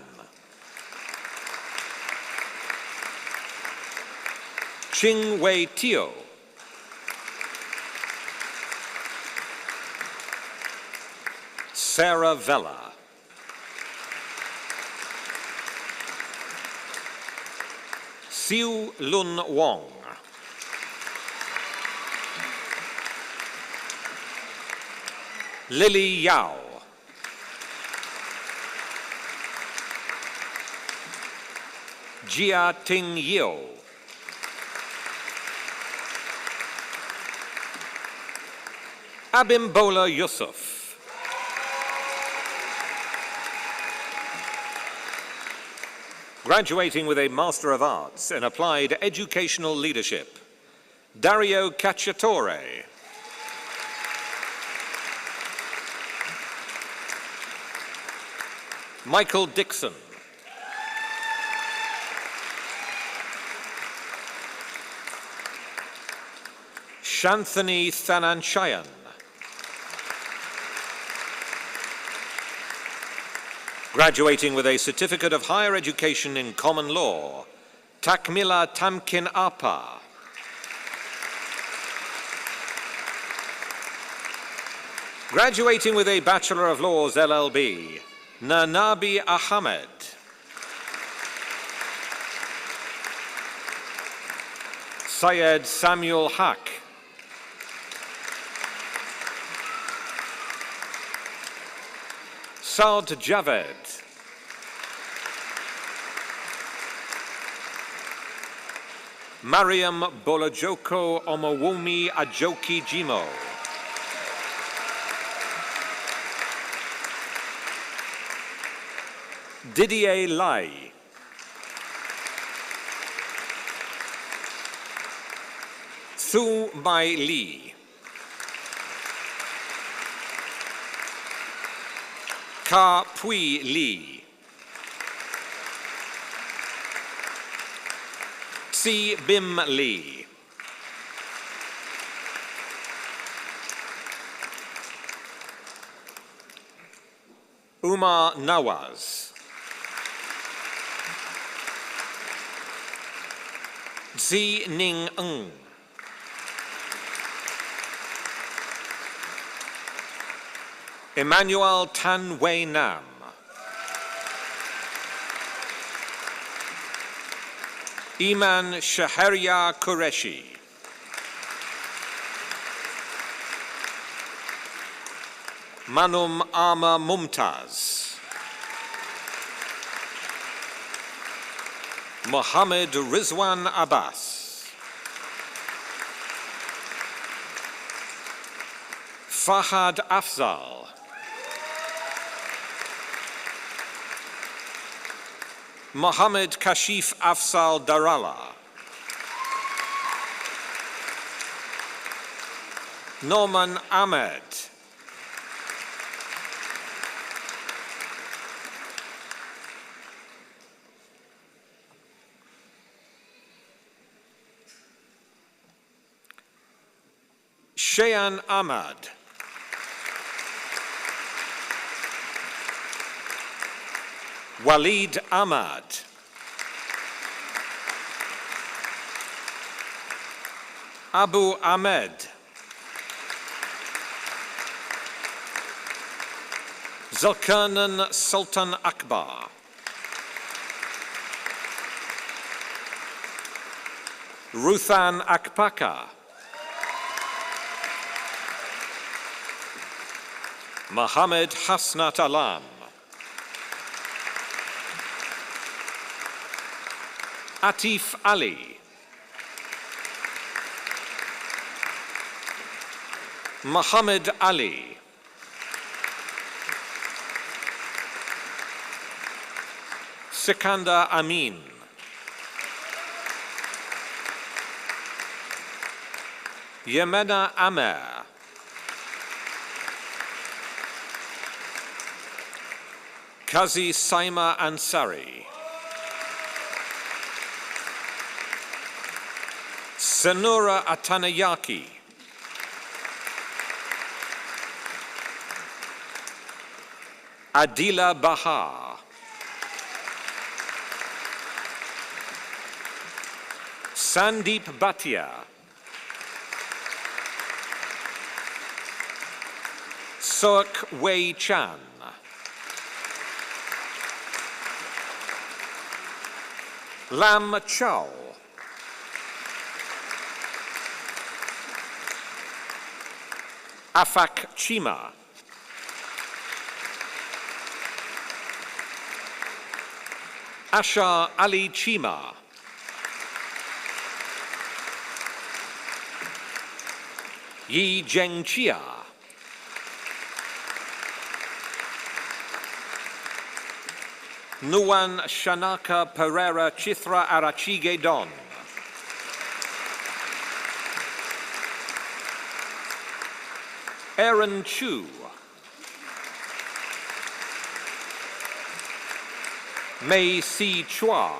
Ching Wei Tio. Sarah Vella. Siu Lun Wong. Lily Yao. Jia Ting Yeo. Abimbola Yusuf. Graduating with a Master of Arts in Applied Educational Leadership, Dario Cacciatore. Michael Dixon. Shanthani Thananchayan. Graduating with a Certificate of Higher Education in Common Law, Takmila Tamkin Apa. Graduating with a Bachelor of Laws LLB, Nanabi Ahmed. Syed Samuel Haq. Saad Javed. Mariam Bolajoko Omowumi Ajoki Jimo. Didier Lai. Thu Mai Lee. Ka Pui Lee. Si Bim Lee. Umar Nawaz. Zi Ning Ng. Emmanuel Tan Wei Nam. Iman Shaharia Qureshi. Manum Ama Mumtaz. Mohammed Rizwan Abbas. Fahad Afzal. Mohammed Kashif Afzal Darala. Norman Ahmed. Shayan Ahmad. Walid Ahmad. Abu Ahmed. Zulkarnain Sultan Akbar. Ruthan Akpaka. Mohammed Hasnat Alam. Atif Ali. Muhammad Ali. Sikandar Amin. Yemena Amer. Kazi Saima Ansari. Senura Atanayaki. Adila Bahar. Sandeep Bhatia. Soak Wei Chan. Lam Chow. Afak Chima. Ashar Ali Chima. Yi Zhengqia. Nuwan Shanaka Pereira Chithra Arachige Don. Aaron Chu. Mei Si Chua.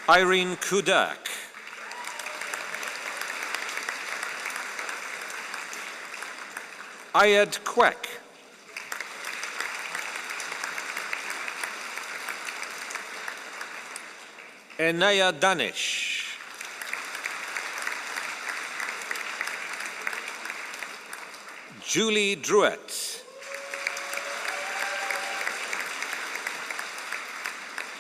Irene Kudak. Ayed Kwek. Enaya Danish. Julie Druett.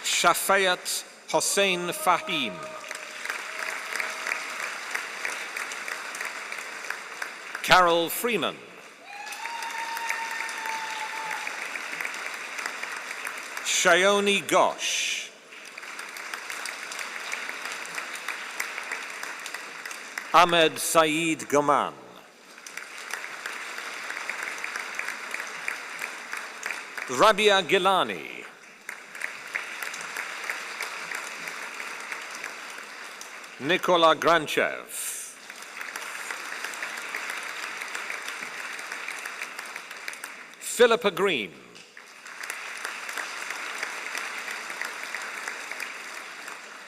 Shafayat Hossein Fahim. Carol Freeman. Shayoni Ghosh. Ahmed Saeed Gaman. Rabia Gilani. Nikola Granchev. Philippa Green.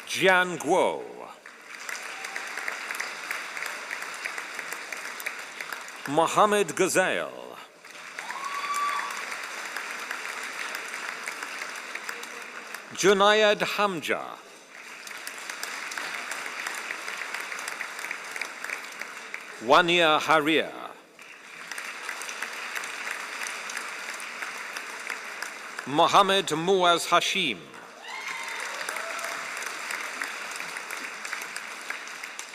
Jian Guo. Mohammed Ghazel. Junaid Hamja. Wania Haria. Mohammed Muaz Hashim.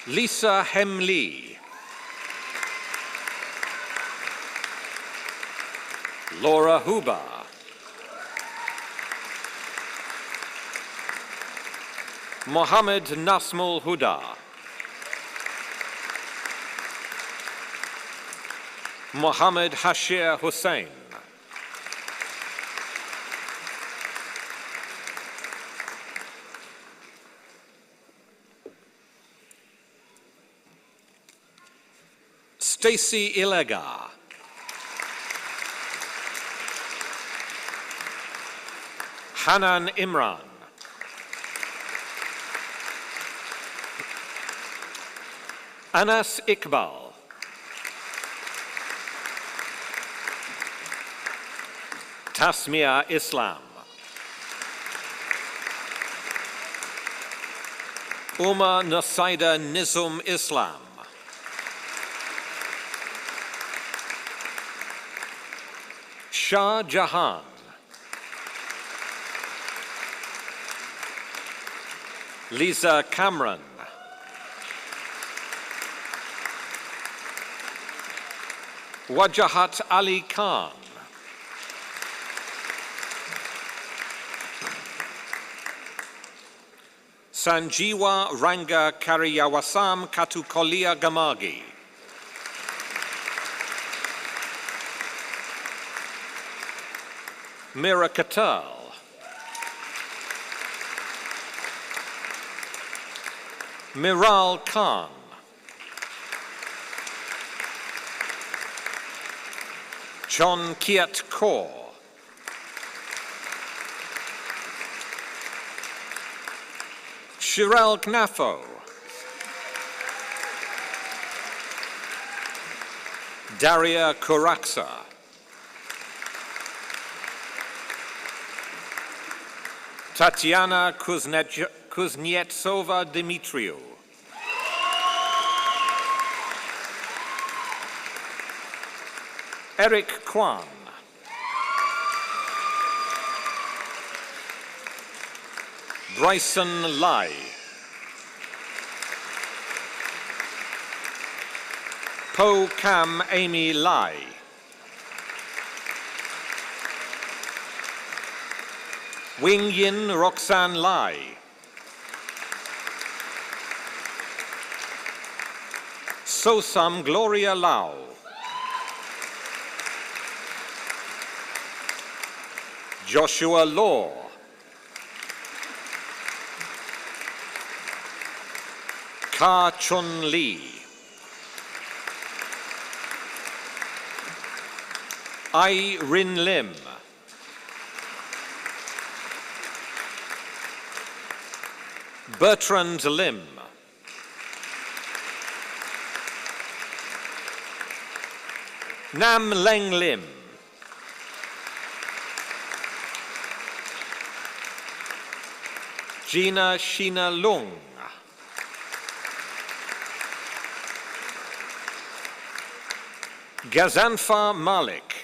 Lisa Hemli. Laura Huba. Mohammed Nasmul Huda. Mohammed Hashir Hussain. Stacy Ilega. Hanan Imran. Anas Iqbal. Tasmia Islam. Uma Nasaida Nizum Islam. Shah Jahan. Lisa Cameron. Wajahat Ali Khan. Sanjiwa Ranga Kariyawasam Katukolia Gamagi. Mira Katal. Miral Khan. John Kiat Kaur. Shirel Knafo. Daria Kuraksa. Tatiana Kuznetsova Dimitriou. Eric Kwan. Bryson Lai. Po Cam Amy Lai. Wing Yin Roxanne Lai. Sosam Gloria Lau. Joshua Law. Ka Chun Lee. Ai Rin Lim. Bertrand Lim. Nam Leng Lim. Gina Sheena Lung. Gazanfa Malik.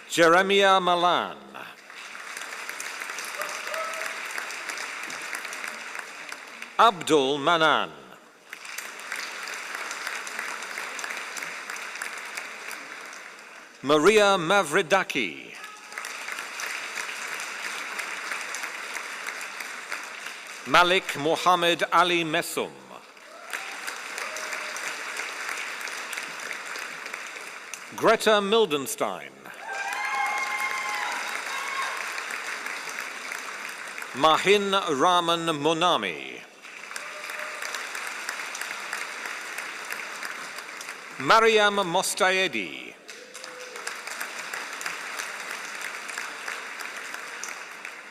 Jeremiah Malan. Abdul Manan. Maria Mavridaki. Malik Mohammed Ali Messum. Greta Mildenstein. Mahin Raman Monami. Mariam Mostaedi.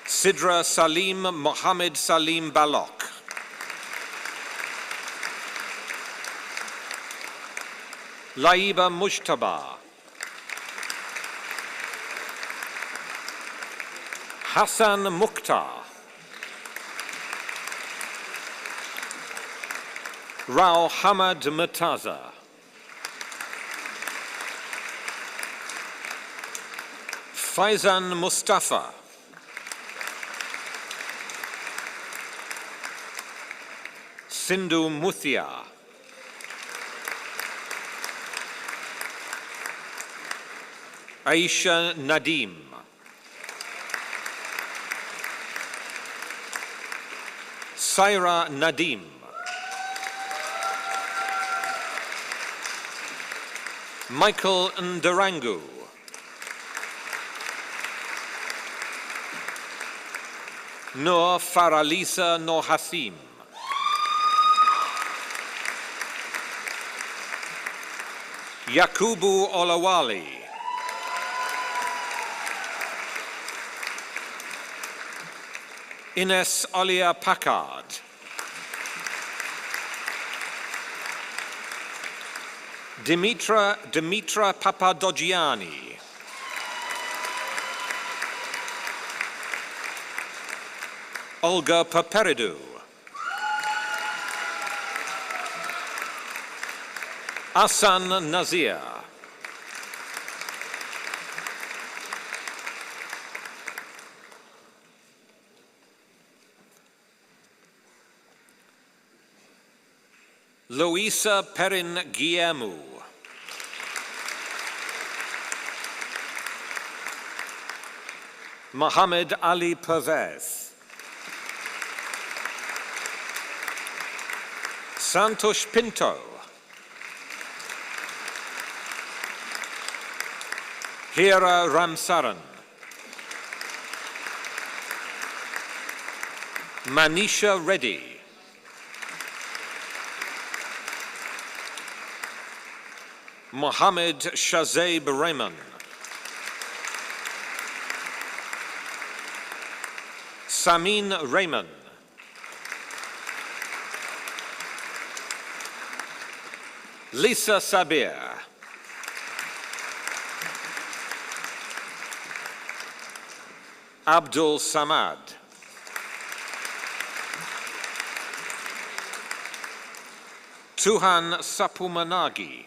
Sidra Salim Mohammed Salim Balok. Laiba Mushtaba. Hassan Mukhtar. Rao Hamad Murtaza. Faizan Mustafa. Sindhu Muthia. Aisha Nadim. Saira Nadim. Michael Ndarangu. Noor Faralisa Noor Hassim. Yakubu Olawale. Ines Olia Packard. Dimitra Papadogiani. Olga Paperidou. Asan Nazir. Luisa Perin Guillermo. Mohammed Ali Pervez. Santosh Pinto. Hira Ramsaran. Manisha Reddy. Mohammed Shazaib Rehman. Samin Rehman. Lisa Sabir. Abdul Samad. Tuhan Sapumanagi.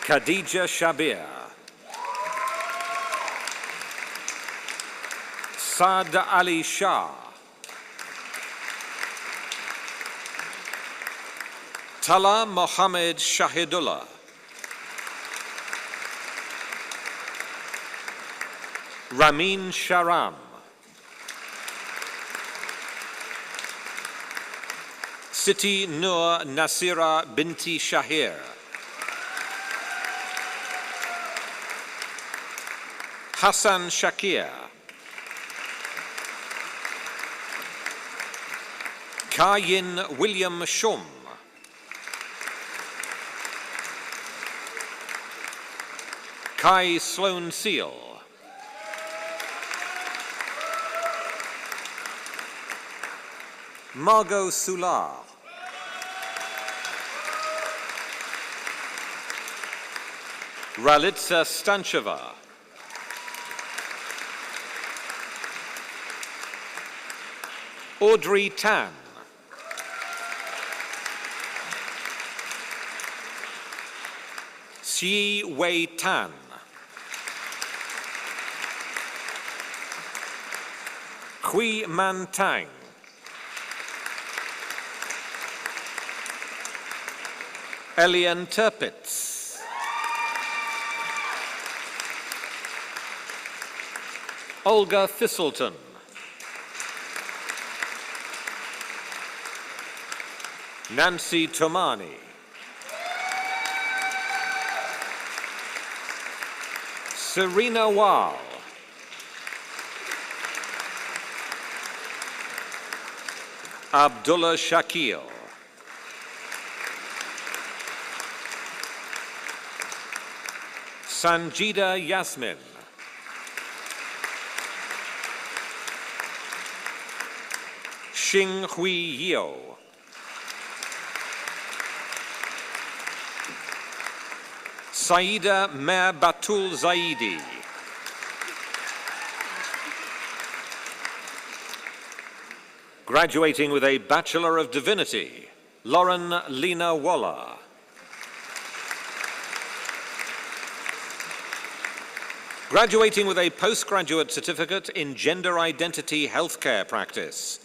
Khadija Shabir. Saad Ali Shah. Tala Mohammed Shahidullah. Ramin Sharam. Siti Nur Nasira Binti Shahir. Hassan Shakir. Kayin William Shum. Kai Sloan Seal. Margot Sular. Ralitsa Stancheva. Audrey Tan. Xi Wei Tan. Hui Man Tang. Elian Turpitz. Olga Thistleton. Nancy Tomani. Serena Wall. Abdullah Shakil. Sanjida Yasmin. Xing Hui Yeo. Saida Mer Batul Zaidi. Graduating with a Bachelor of Divinity, Lauren Lena Waller. Graduating with a postgraduate certificate in Gender Identity Healthcare Practice,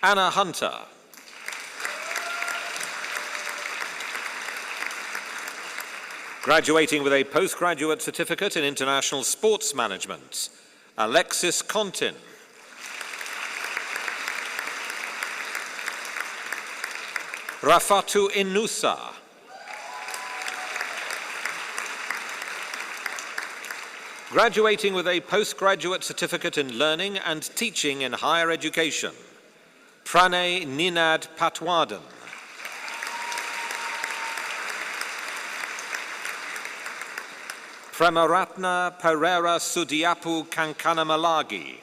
Anna Hunter. Graduating with a postgraduate certificate in International Sports Management, Alexis Contin. Rafatu Inusa. Graduating with a postgraduate certificate in Learning and Teaching in Higher Education, Pranay Ninad Patwadan. Premaratna Pereira Sudiapu Kankanamalagi.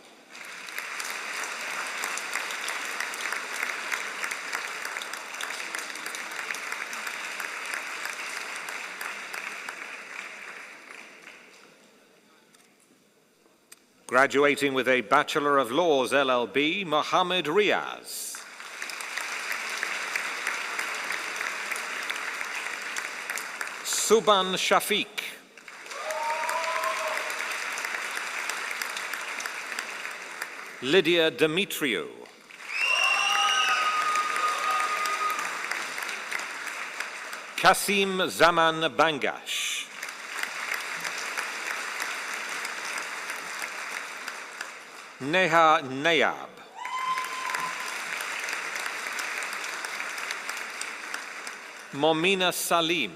Graduating with a Bachelor of Laws LLB, Mohammed Riaz. Suban Shafiq. Lydia Demetriou. Kasim Zaman Bangash. Neha Nayab. Momina Salim.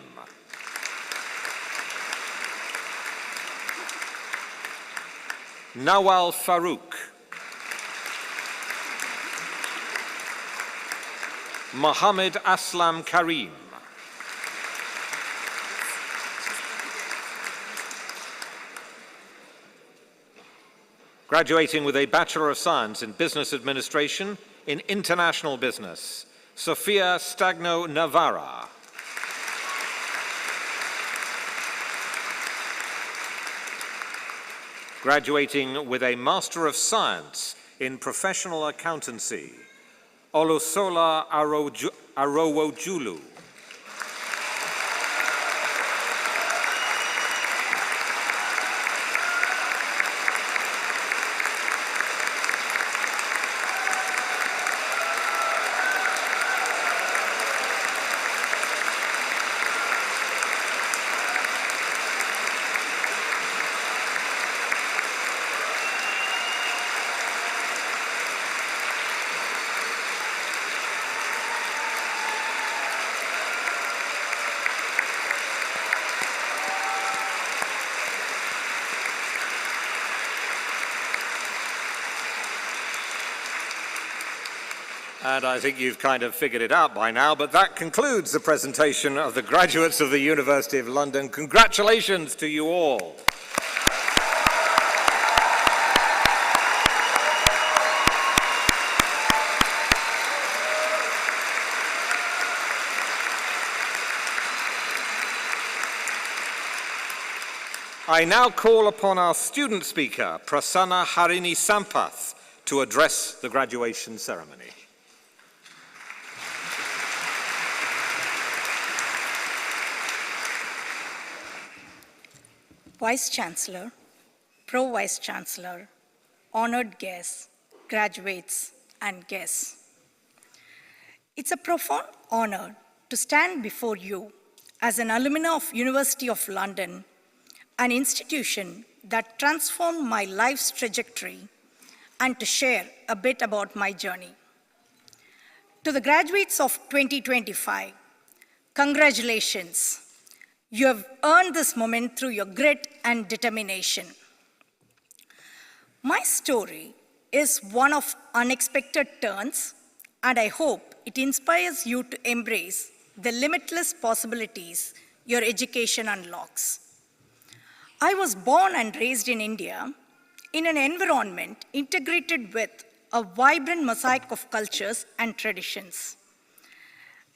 Nawal Farouk. Mohammed Aslam Karim. Graduating with a Bachelor of Science in Business Administration in International Business, Sofia Stagno Navarra. Graduating with a Master of Science in Professional Accountancy, Olusola Arowojulu. And I think you've kind of figured it out by now, but that concludes the presentation of the graduates of the University of London. Congratulations to you all. I now call upon our student speaker, Prasanna Harini Sampath, to address the graduation ceremony. Vice-Chancellor, Pro-Vice-Chancellor, honored guests, graduates, and guests. It's a profound honor to stand before you as an alumna of University of London, an institution that transformed my life's trajectory, and to share a bit about my journey. To the graduates of 2025, congratulations. You have earned this moment through your grit and determination. My story is one of unexpected turns, and I hope it inspires you to embrace the limitless possibilities your education unlocks. I was born and raised in India in an environment integrated with a vibrant mosaic of cultures and traditions.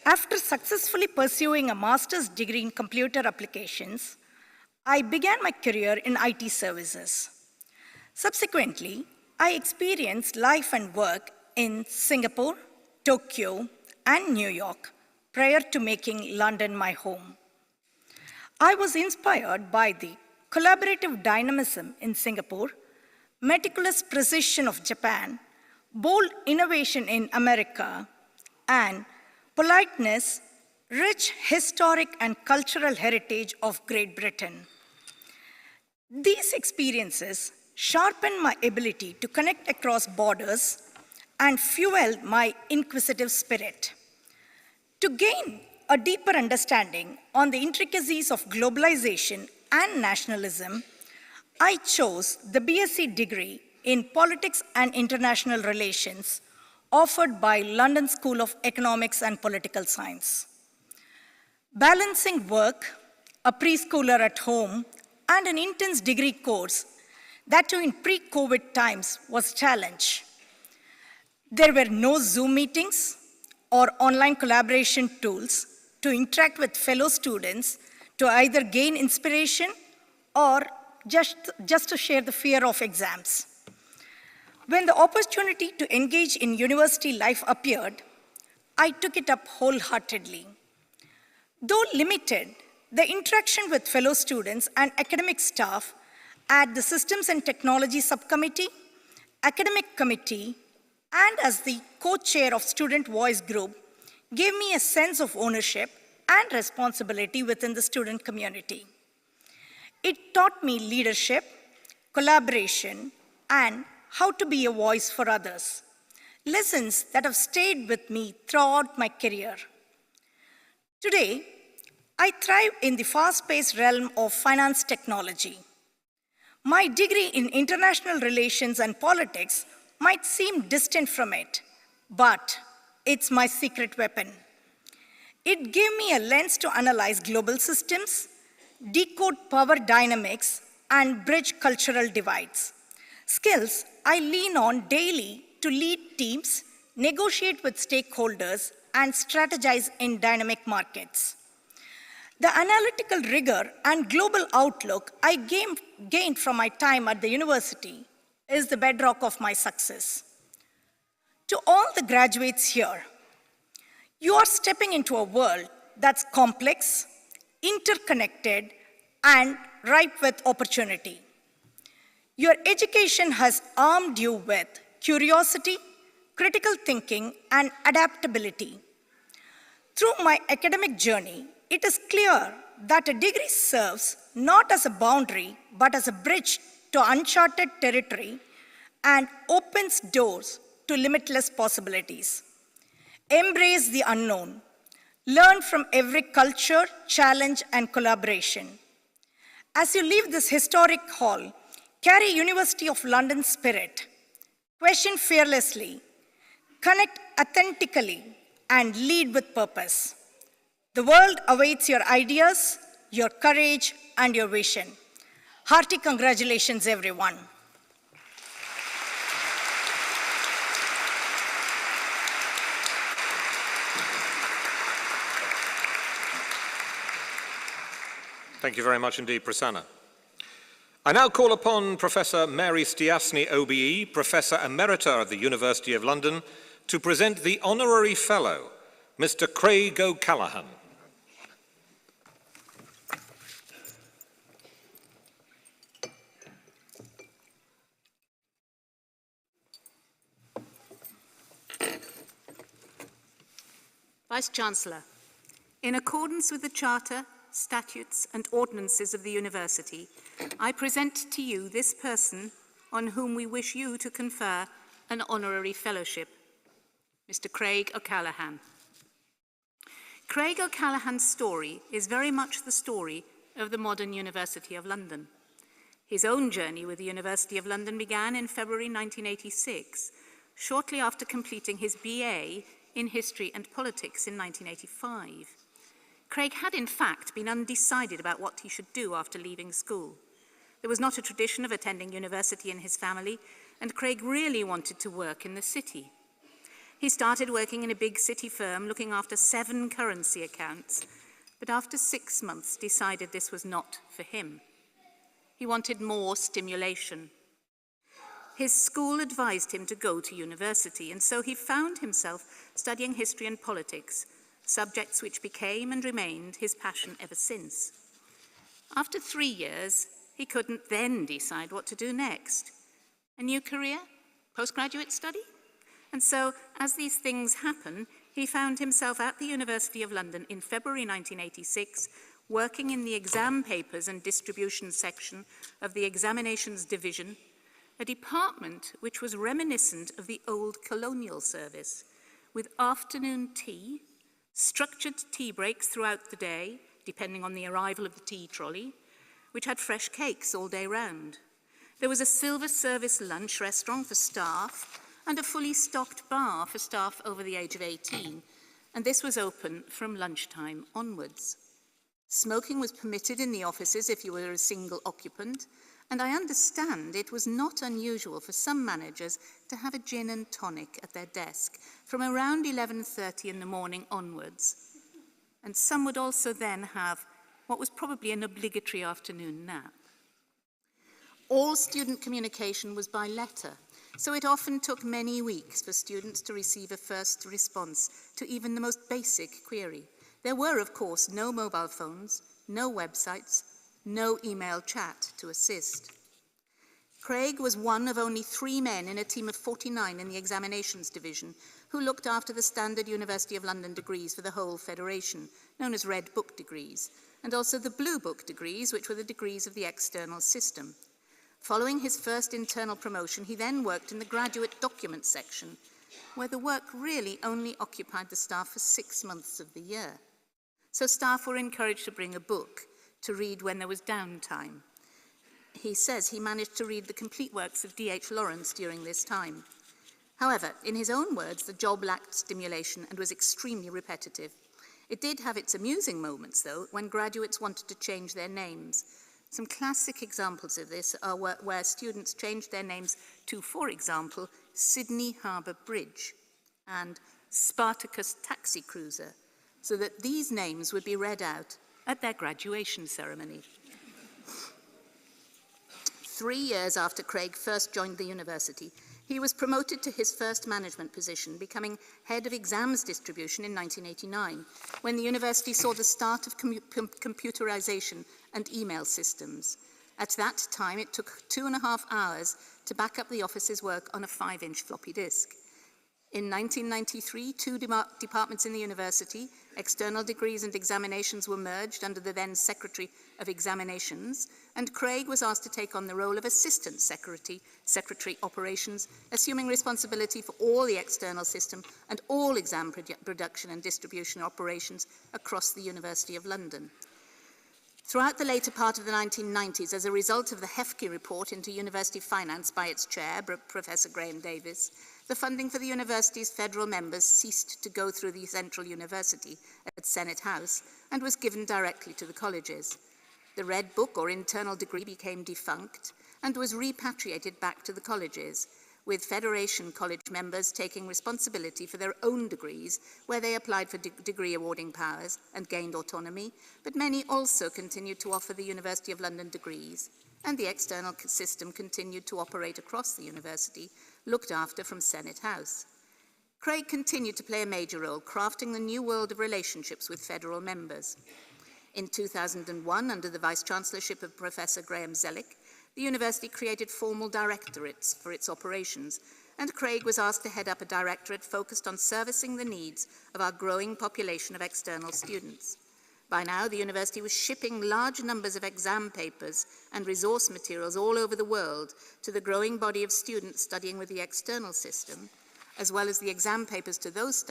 After successfully pursuing a master's degree in computer applications, I began my career in IT services. Subsequently, I experienced life and work in Singapore, Tokyo, and New York prior to making London my home. I was inspired by the collaborative dynamism in Singapore, meticulous precision of Japan, bold innovation in America, and politeness, rich historic and cultural heritage of Great Britain. These experiences sharpened my ability to connect across borders and fueled my inquisitive spirit. To gain a deeper understanding on the intricacies of globalization and nationalism, I chose the BSc degree in Politics and International Relations offered by London School of Economics and Political Science. Balancing work, a preschooler at home, and an intense degree course, that too in pre-COVID times, was a challenge. There were no Zoom meetings or online collaboration tools to interact with fellow students to either gain inspiration or just to share the fear of exams. When the opportunity to engage in university life appeared, I took it up wholeheartedly. Though limited, the interaction with fellow students and academic staff at the Systems and Technology Subcommittee, Academic Committee, and as the co-chair of Student Voice Group gave me a sense of ownership and responsibility within the student community. It taught me leadership, collaboration, and how to be a voice for others, lessons that have stayed with me throughout my career. Today, I thrive in the fast-paced realm of finance technology. My degree in international relations and politics might seem distant from it, but it's my secret weapon. It gave me a lens to analyze global systems, decode power dynamics, and bridge cultural divides. Skills I lean on daily to lead teams, negotiate with stakeholders, and strategize in dynamic markets. The analytical rigor and global outlook I gained from my time at the university is the bedrock of my success. To all the graduates here, you are stepping into a world that's complex, interconnected, and ripe with opportunity. Your education has armed you with curiosity, critical thinking, and adaptability. Through my academic journey, it is clear that a degree serves not as a boundary, but as a bridge to uncharted territory and opens doors to limitless possibilities. Embrace the unknown. Learn from every culture, challenge, and collaboration. As you leave this historic hall, carry University of London spirit. Question fearlessly, connect authentically, and lead with purpose. The world awaits your ideas, your courage, and your vision. Hearty congratulations, everyone. Thank you very much indeed, Prasanna. I now call upon Professor Mary Stiasny, OBE, Professor Emerita of the University of London, to present the Honorary Fellow, Mr. Craig O'Callaghan. Vice-Chancellor, in accordance with the Charter, statutes and ordinances of the University, I present to you this person on whom we wish you to confer an honorary fellowship, Mr. Craig O'Callaghan. Craig O'Callaghan's story is very much the story of the modern University of London. His own journey with the University of London began in February 1986, shortly after completing his BA in History and Politics in 1985. Craig had in fact been undecided about what he should do after leaving school. There was not a tradition of attending university in his family, and Craig really wanted to work in the city. He started working in a big city firm looking after 7 currency accounts, but after 6 months decided this was not for him. He wanted more stimulation. His school advised him to go to university, and so he found himself studying history and politics, subjects which became and remained his passion ever since. After 3 years, he couldn't then decide what to do next. A new career? Postgraduate study? And so, as these things happen, he found himself at the University of London in February 1986, working in the exam papers and distribution section of the Examinations Division, a department which was reminiscent of the old colonial service, with afternoon tea, structured tea breaks throughout the day, depending on the arrival of the tea trolley, which had fresh cakes all day round. There was a silver service lunch restaurant for staff and a fully stocked bar for staff over the age of 18, and this was open from lunchtime onwards. Smoking was permitted in the offices if you were a single occupant, and I understand it was not unusual for some managers to have a gin and tonic at their desk from around 11:30 in the morning onwards. And some would also then have what was probably an obligatory afternoon nap. All student communication was by letter, so it often took many weeks for students to receive a first response to even the most basic query. There were, of course, no mobile phones, no websites, no email chat to assist. Craig was one of only 3 men in a team of 49 in the examinations division who looked after the standard University of London degrees for the whole federation, known as Red Book degrees, and also the Blue Book degrees, which were the degrees of the external system. Following his first internal promotion, he then worked in the graduate document section, where the work really only occupied the staff for 6 months of the year. So staff were encouraged to bring a book to read when there was downtime. He says he managed to read the complete works of D.H. Lawrence during this time. However, in his own words, the job lacked stimulation and was extremely repetitive. It did have its amusing moments, though, when graduates wanted to change their names. Some classic examples of this are where students changed their names to, for example, Sydney Harbour Bridge and Spartacus Taxi Cruiser, so that these names would be read out at their graduation ceremony. 3 years after Craig first joined the university, he was promoted to his first management position, becoming head of exams distribution in 1989, when the university saw the start of computerization and email systems. At that time, it took 2.5 hours to back up the office's work on a 5-inch floppy disk. In 1993, 2 departments in the university, external degrees and examinations, were merged under the then Secretary of Examinations, and Craig was asked to take on the role of Assistant Secretary Operations, assuming responsibility for all the external system and all exam production and distribution operations across the University of London. Throughout the later part of the 1990s, as a result of the Hefke report into university finance by its chair, Professor Graham Davis, the funding for the university's federal members ceased to go through the Central University at Senate House and was given directly to the colleges. The Red Book, or internal degree, became defunct and was repatriated back to the colleges, with Federation College members taking responsibility for their own degrees, where they applied for degree awarding powers and gained autonomy, but many also continued to offer the University of London degrees, and the external system continued to operate across the university, looked after from Senate House. Craig continued to play a major role, crafting the new world of relationships with federal members. In 2001, under the Vice-Chancellorship of Professor Graham Zellick, the university created formal directorates for its operations, and Craig was asked to head up a directorate focused on servicing the needs of our growing population of external students. By now, the university was shipping large numbers of exam papers and resource materials all over the world to the growing body of students studying with the external system, as well as the exam papers to those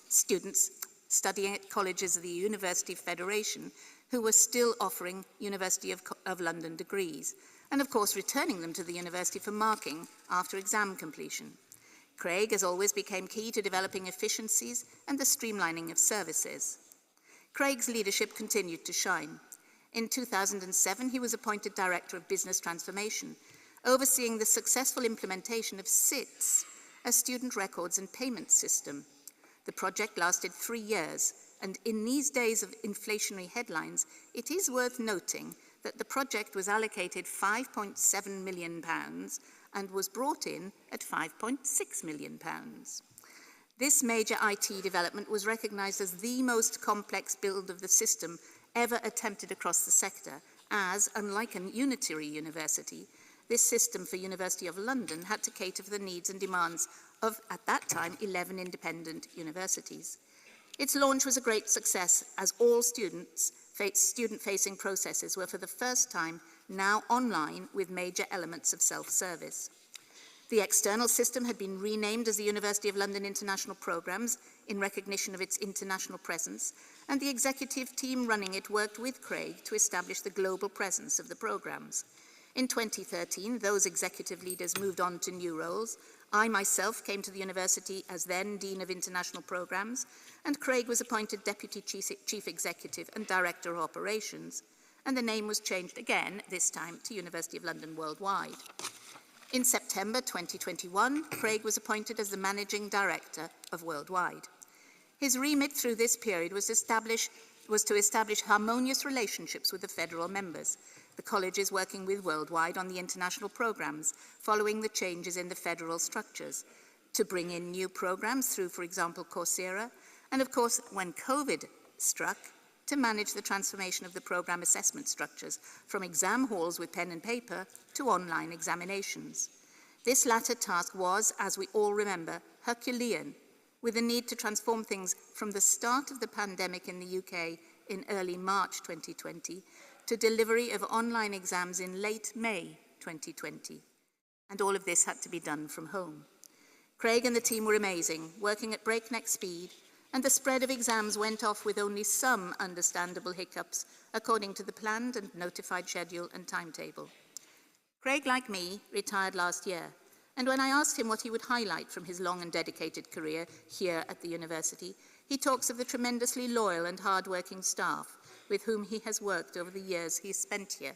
students studying at colleges of the University Federation, who were still offering University of London degrees, and of course returning them to the university for marking after exam completion. Craig, as always, became key to developing efficiencies and the streamlining of services. Craig's leadership continued to shine. In 2007, he was appointed Director of Business Transformation, overseeing the successful implementation of SITS, a student records and payment system. The project lasted 3 years, and in these days of inflationary headlines, it is worth noting that the project was allocated £5.7 million and was brought in at £5.6 million. This major IT development was recognised as the most complex build of the system ever attempted across the sector, as, unlike a unitary university, this system for University of London had to cater for the needs and demands of, at that time, 11 independent universities. Its launch was a great success, as all student-facing processes were for the first time now online with major elements of self-service. The external system had been renamed as the University of London International Programmes in recognition of its international presence, and the executive team running it worked with Craig to establish the global presence of the programmes. In 2013, those executive leaders moved on to new roles. I myself came to the university as then Dean of International Programmes, and Craig was appointed Deputy Chief Executive and Director of Operations, and the name was changed again, this time to University of London Worldwide. In September 2021, Craig was appointed as the Managing Director of Worldwide. His remit through this period was to establish harmonious relationships with the federal members, the colleges working with Worldwide on the international programmes, following the changes in the federal structures, to bring in new programmes through, for example, Coursera, and of course, when COVID struck, to manage the transformation of the programme assessment structures from exam halls with pen and paper to online examinations. This latter task was, as we all remember, Herculean, with the need to transform things from the start of the pandemic in the UK in early March 2020 to delivery of online exams in late May 2020. And all of this had to be done from home. Craig and the team were amazing, working at breakneck speed, and the spread of exams went off with only some understandable hiccups according to the planned and notified schedule and timetable. Craig, like me, retired last year, and when I asked him what he would highlight from his long and dedicated career here at the university, he talks of the tremendously loyal and hard-working staff with whom he has worked over the years he spent here.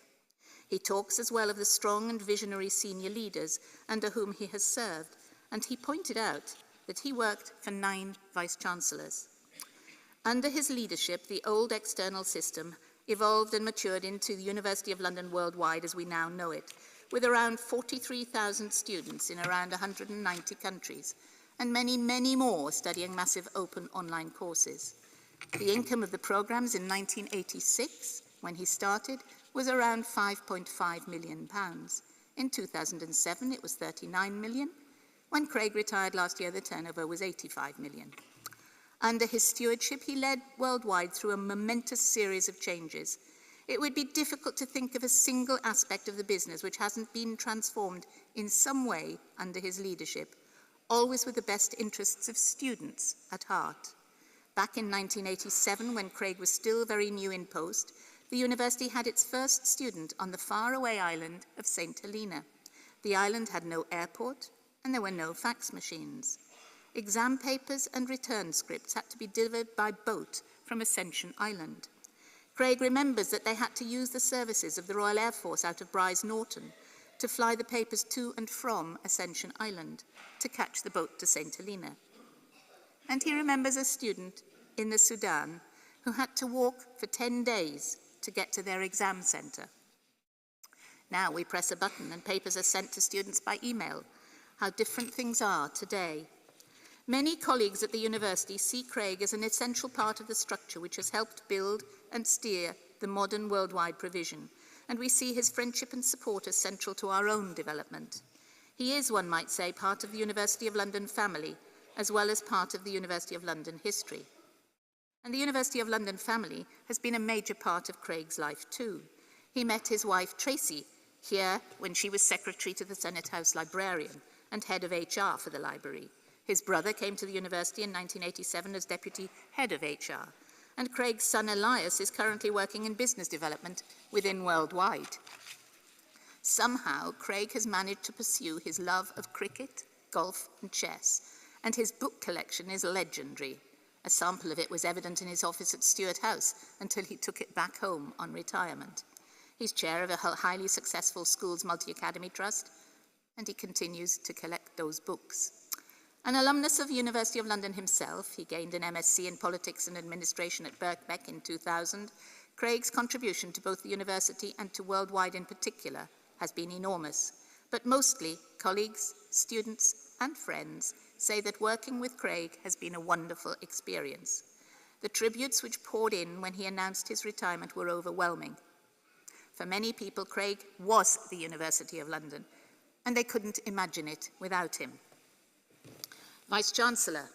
He talks as well of the strong and visionary senior leaders under whom he has served, and he pointed out that he worked for 9 vice-chancellors. Under his leadership, the old external system evolved and matured into the University of London Worldwide as we now know it, with around 43,000 students in around 190 countries, and many, many more studying massive open online courses. The income of the programmes in 1986, when he started, was around £5.5 million. In 2007, it was 39 million. When Craig retired last year, the turnover was 85 million. Under his stewardship, he led Worldwide through a momentous series of changes. It would be difficult to think of a single aspect of the business which hasn't been transformed in some way under his leadership, always with the best interests of students at heart. Back in 1987, when Craig was still very new in post, the university had its first student on the faraway island of St. Helena. The island had no airport, and there were no fax machines. Exam papers and return scripts had to be delivered by boat from Ascension Island. Craig remembers that they had to use the services of the Royal Air Force out of Bryce Norton to fly the papers to and from Ascension Island to catch the boat to St. Helena. And he remembers a student in the Sudan who had to walk for 10 days to get to their exam centre. Now we press a button and papers are sent to students by email. How different things are today. Many colleagues at the university see Craig as an essential part of the structure which has helped build and steer the modern Worldwide provision, and we see his friendship and support as central to our own development. He is, one might say, part of the University of London family, as well as part of the University of London history. And the University of London family has been a major part of Craig's life too. He met his wife Tracy here when she was secretary to the Senate House Librarian and head of HR for the library. His brother came to the university in 1987 as deputy head of HR, and Craig's son Elias is currently working in business development within Worldwide. Somehow, Craig has managed to pursue his love of cricket, golf and chess, and his book collection is legendary. A sample of it was evident in his office at Stuart House until he took it back home on retirement. He's chair of a highly successful schools multi-academy trust, and he continues to collect those books. An alumnus of the University of London himself, he gained an MSc in Politics and Administration at Birkbeck in 2000. Craig's contribution to both the university and to Worldwide in particular has been enormous, but mostly colleagues, students and friends say that working with Craig has been a wonderful experience. The tributes which poured in when he announced his retirement were overwhelming. For many people, Craig was the University of London, and they couldn't imagine it without him. Vice-Chancellor,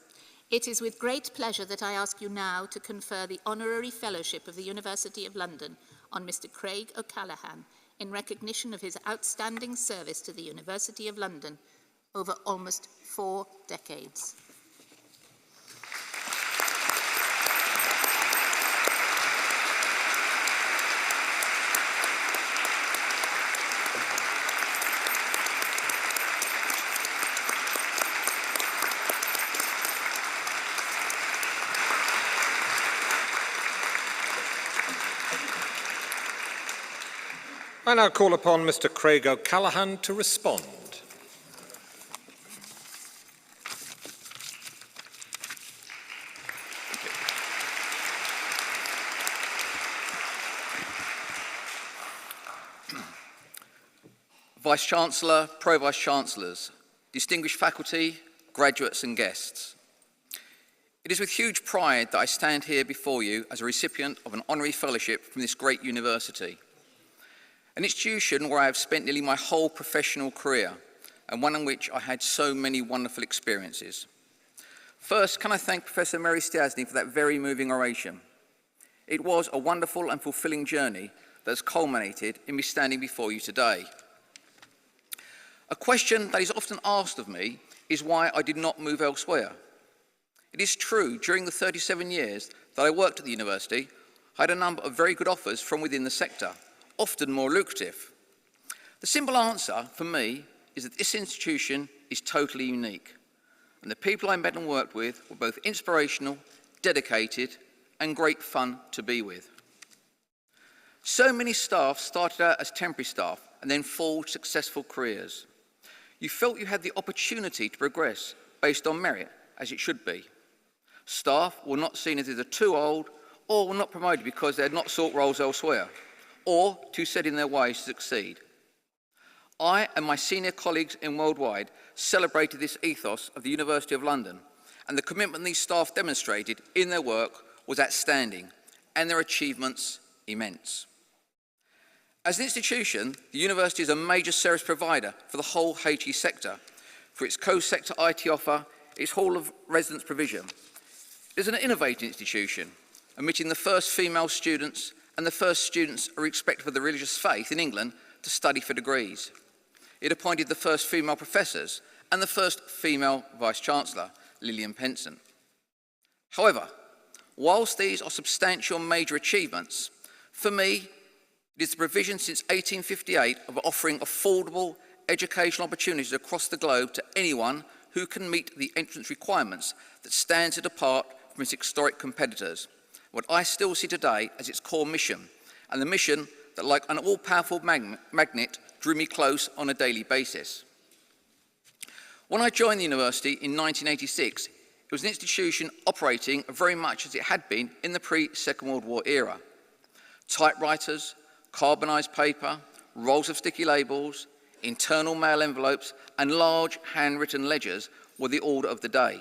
it is with great pleasure that I ask you now to confer the Honorary Fellowship of the University of London on Mr. Craig O'Callaghan in recognition of his outstanding service to the University of London over almost 4 decades. I now call upon Mr. Craig O'Callaghan to respond. Vice-Chancellor, Pro-Vice-Chancellors, distinguished faculty, graduates and guests. It is with huge pride that I stand here before you as a recipient of an honorary fellowship from this great university, an institution where I have spent nearly my whole professional career and one in which I had so many wonderful experiences. First, can I thank Professor Mary Stiassny for that very moving oration. It was a wonderful and fulfilling journey that has culminated in me standing before you today. A question that is often asked of me is why I did not move elsewhere. It is true, during the 37 years that I worked at the university, I had a number of very good offers from within the sector, often more lucrative. The simple answer for me is that this institution is totally unique, and the people I met and worked with were both inspirational, dedicated, and great fun to be with. So many staff started out as temporary staff and then forged successful careers. You felt you had the opportunity to progress based on merit, as it should be. Staff were not seen as either too old or were not promoted because they had not sought roles elsewhere, or too set in their ways to succeed. I and my senior colleagues in Worldwide celebrated this ethos of the University of London, and the commitment these staff demonstrated in their work was outstanding, and their achievements immense. As an institution, the university is a major service provider for the whole HE sector, for its co-sector IT offer, its Hall of Residence provision. It is an innovative institution, admitting the first female students, and the first students are expected for the religious faith in England to study for degrees. It appointed the first female professors and the first female Vice-Chancellor, Lillian Penson. However, whilst these are substantial major achievements, for me, it is the provision since 1858 of offering affordable educational opportunities across the globe to anyone who can meet the entrance requirements that stands it apart from its historic competitors, what I still see today as its core mission, and the mission that, like an all-powerful magnet, drew me close on a daily basis. When I joined the university in 1986, it was an institution operating very much as it had been in the pre-Second World War era. Typewriters, carbonised paper, rolls of sticky labels, internal mail envelopes, and large handwritten ledgers were the order of the day.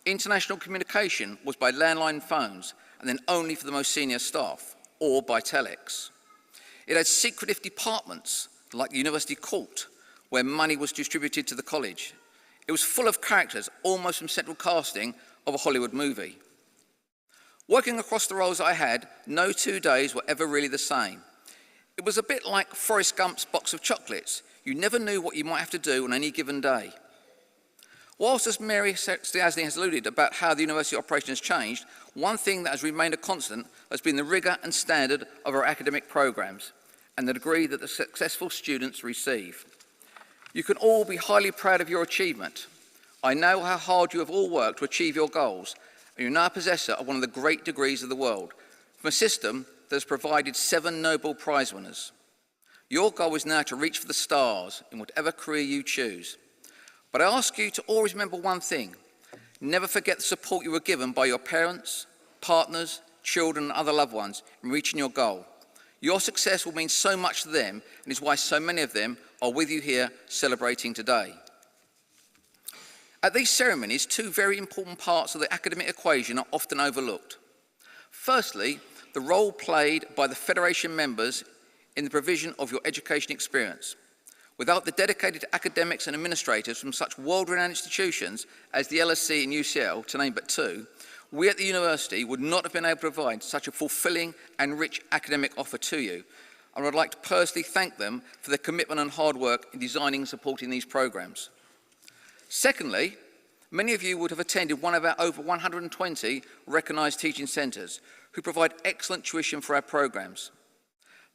International communication was by landline phones, and then only for the most senior staff, or by telex. It had secretive departments, like the University Court, where money was distributed to the college. It was full of characters, almost from central casting of a Hollywood movie. Working across the roles I had, no 2 days were ever really the same. It was a bit like Forrest Gump's box of chocolates. You never knew what you might have to do on any given day. Whilst, as Mary Stiassny has alluded about how the university operation has changed, one thing that has remained a constant has been the rigour and standard of our academic programmes and the degree that the successful students receive. You can all be highly proud of your achievement. I know how hard you have all worked to achieve your goals, and you're now a possessor of one of the great degrees of the world, from a system that has provided 7 Nobel Prize winners. Your goal is now to reach for the stars in whatever career you choose. But I ask you to always remember one thing. Never forget the support you were given by your parents, partners, children and other loved ones in reaching your goal. Your success will mean so much to them, and is why so many of them are with you here celebrating today. At these ceremonies, 2 very important parts of the academic equation are often overlooked. Firstly, the role played by the Federation members in the provision of your education experience. Without the dedicated academics and administrators from such world-renowned institutions as the LSE and UCL, to name but 2, we at the university would not have been able to provide such a fulfilling and rich academic offer to you. And I'd like to personally thank them for their commitment and hard work in designing and supporting these programmes. Secondly, many of you would have attended one of our over 120 recognised teaching centres who provide excellent tuition for our programmes.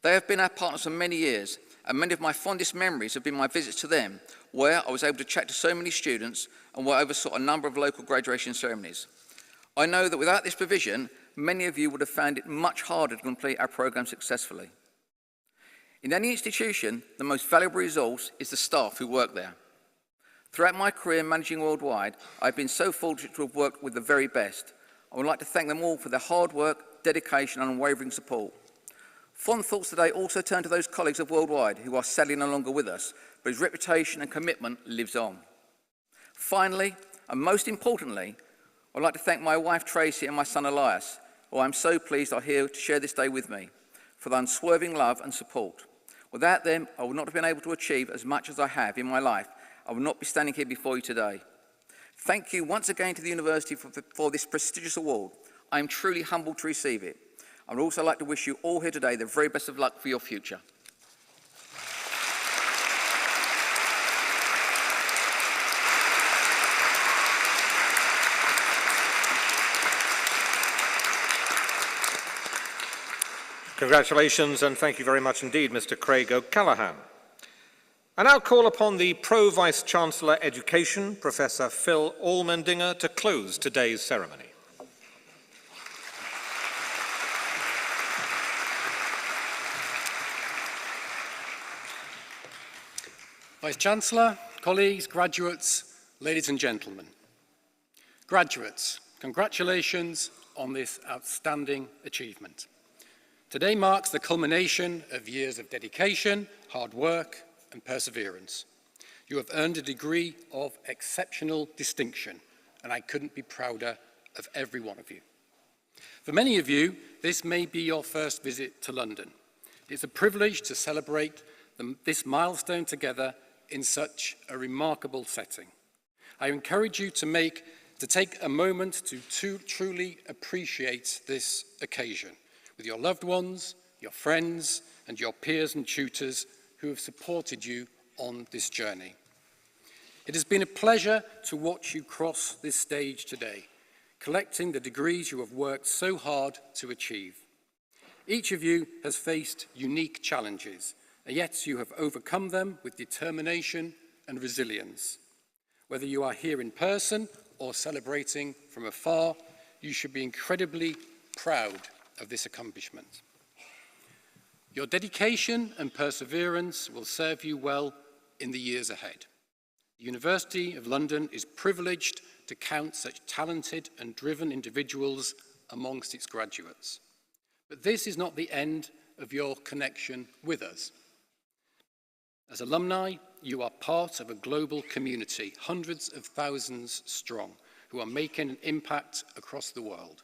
They have been our partners for many years, and many of my fondest memories have been my visits to them, where I was able to chat to so many students and where I oversaw a number of local graduation ceremonies. I know that without this provision, many of you would have found it much harder to complete our programme successfully. In any institution, the most valuable resource is the staff who work there. Throughout my career managing worldwide, I've been so fortunate to have worked with the very best. I would like to thank them all for their hard work, dedication and unwavering support. Fond thoughts today also turn to those colleagues of Worldwide who are sadly no longer with us, but whose reputation and commitment lives on. Finally, and most importantly, I'd like to thank my wife Tracy and my son Elias, who I'm so pleased are here to share this day with me, for their unswerving love and support. Without them, I would not have been able to achieve as much as I have in my life. I would not be standing here before you today. Thank you once again to the University for this prestigious award. I am truly humbled to receive it. I would also like to wish you all here today the very best of luck for your future. Congratulations and thank you very much indeed, Mr. Craig O'Callaghan. I now call upon the Pro-Vice-Chancellor Education, Professor Phil Allmendinger, to close today's ceremony. Vice-Chancellor, colleagues, graduates, ladies and gentlemen. Graduates, congratulations on this outstanding achievement. Today marks the culmination of years of dedication, hard work, and perseverance. You have earned a degree of exceptional distinction, and I couldn't be prouder of every one of you. For many of you, this may be your first visit to London. It's a privilege to celebrate this milestone together in such a remarkable setting. I encourage you to take a moment to truly appreciate this occasion with your loved ones, your friends, and your peers and tutors who have supported you on this journey. It has been a pleasure to watch you cross this stage today, collecting the degrees you have worked so hard to achieve. Each of you has faced unique challenges, and yet you have overcome them with determination and resilience. Whether you are here in person or celebrating from afar, you should be incredibly proud of this accomplishment. Your dedication and perseverance will serve you well in the years ahead. The University of London is privileged to count such talented and driven individuals amongst its graduates. But this is not the end of your connection with us. As alumni, you are part of a global community, hundreds of thousands strong, who are making an impact across the world.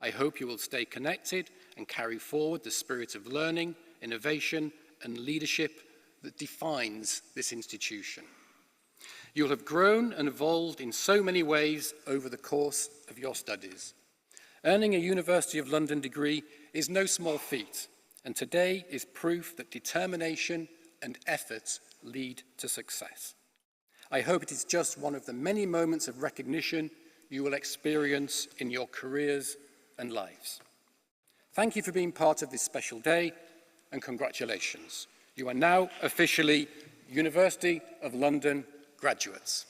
I hope you will stay connected and carry forward the spirit of learning, innovation, and leadership that defines this institution. You'll have grown and evolved in so many ways over the course of your studies. Earning a University of London degree is no small feat, and today is proof that determination and effort lead to success. I hope it is just one of the many moments of recognition you will experience in your careers and lives. Thank you for being part of this special day, and congratulations. You are now officially University of London graduates.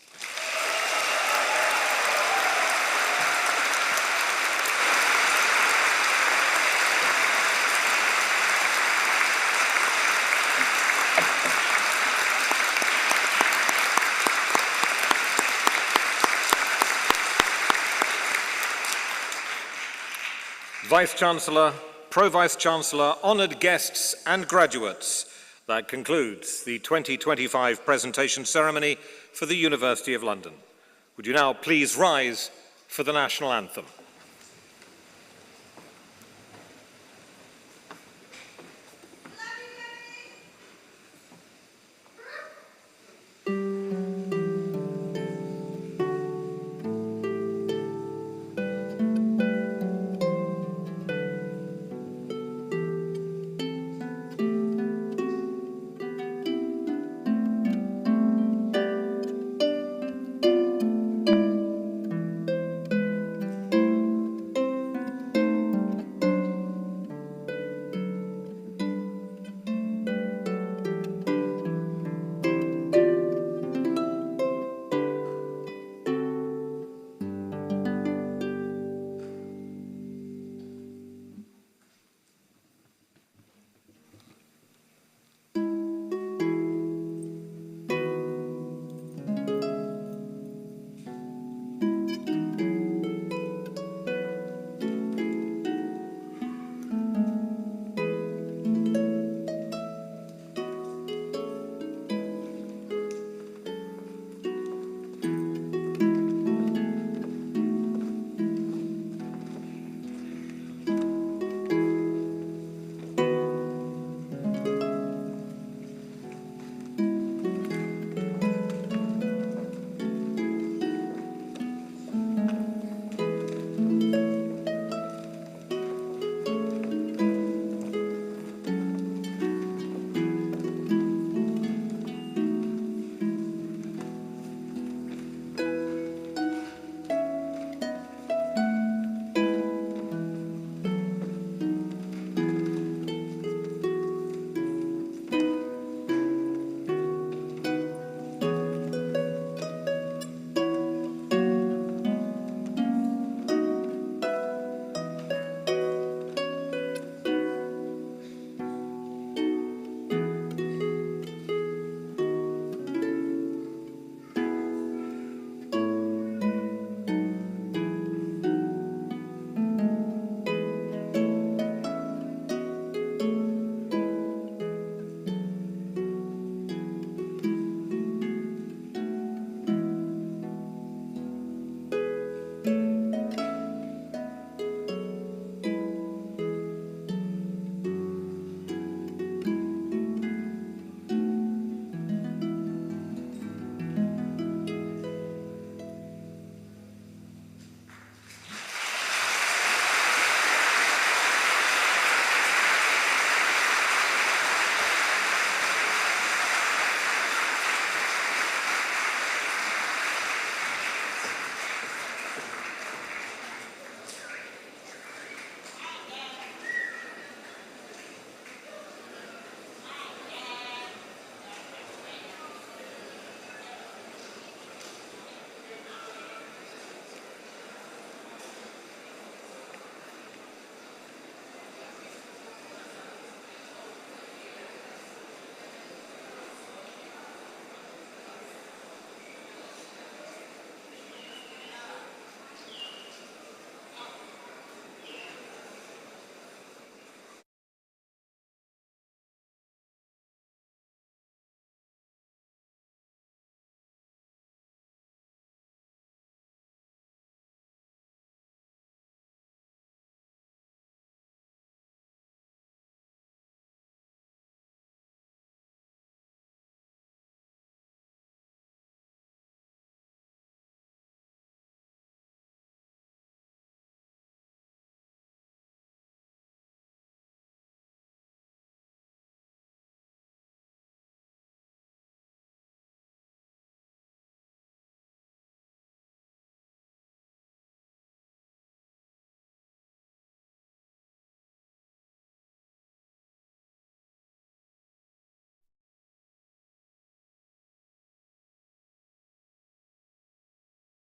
Vice-Chancellor, Pro-Vice-Chancellor, honoured guests and graduates, that concludes the 2025 presentation ceremony for the University of London. Would you now please rise for the National Anthem?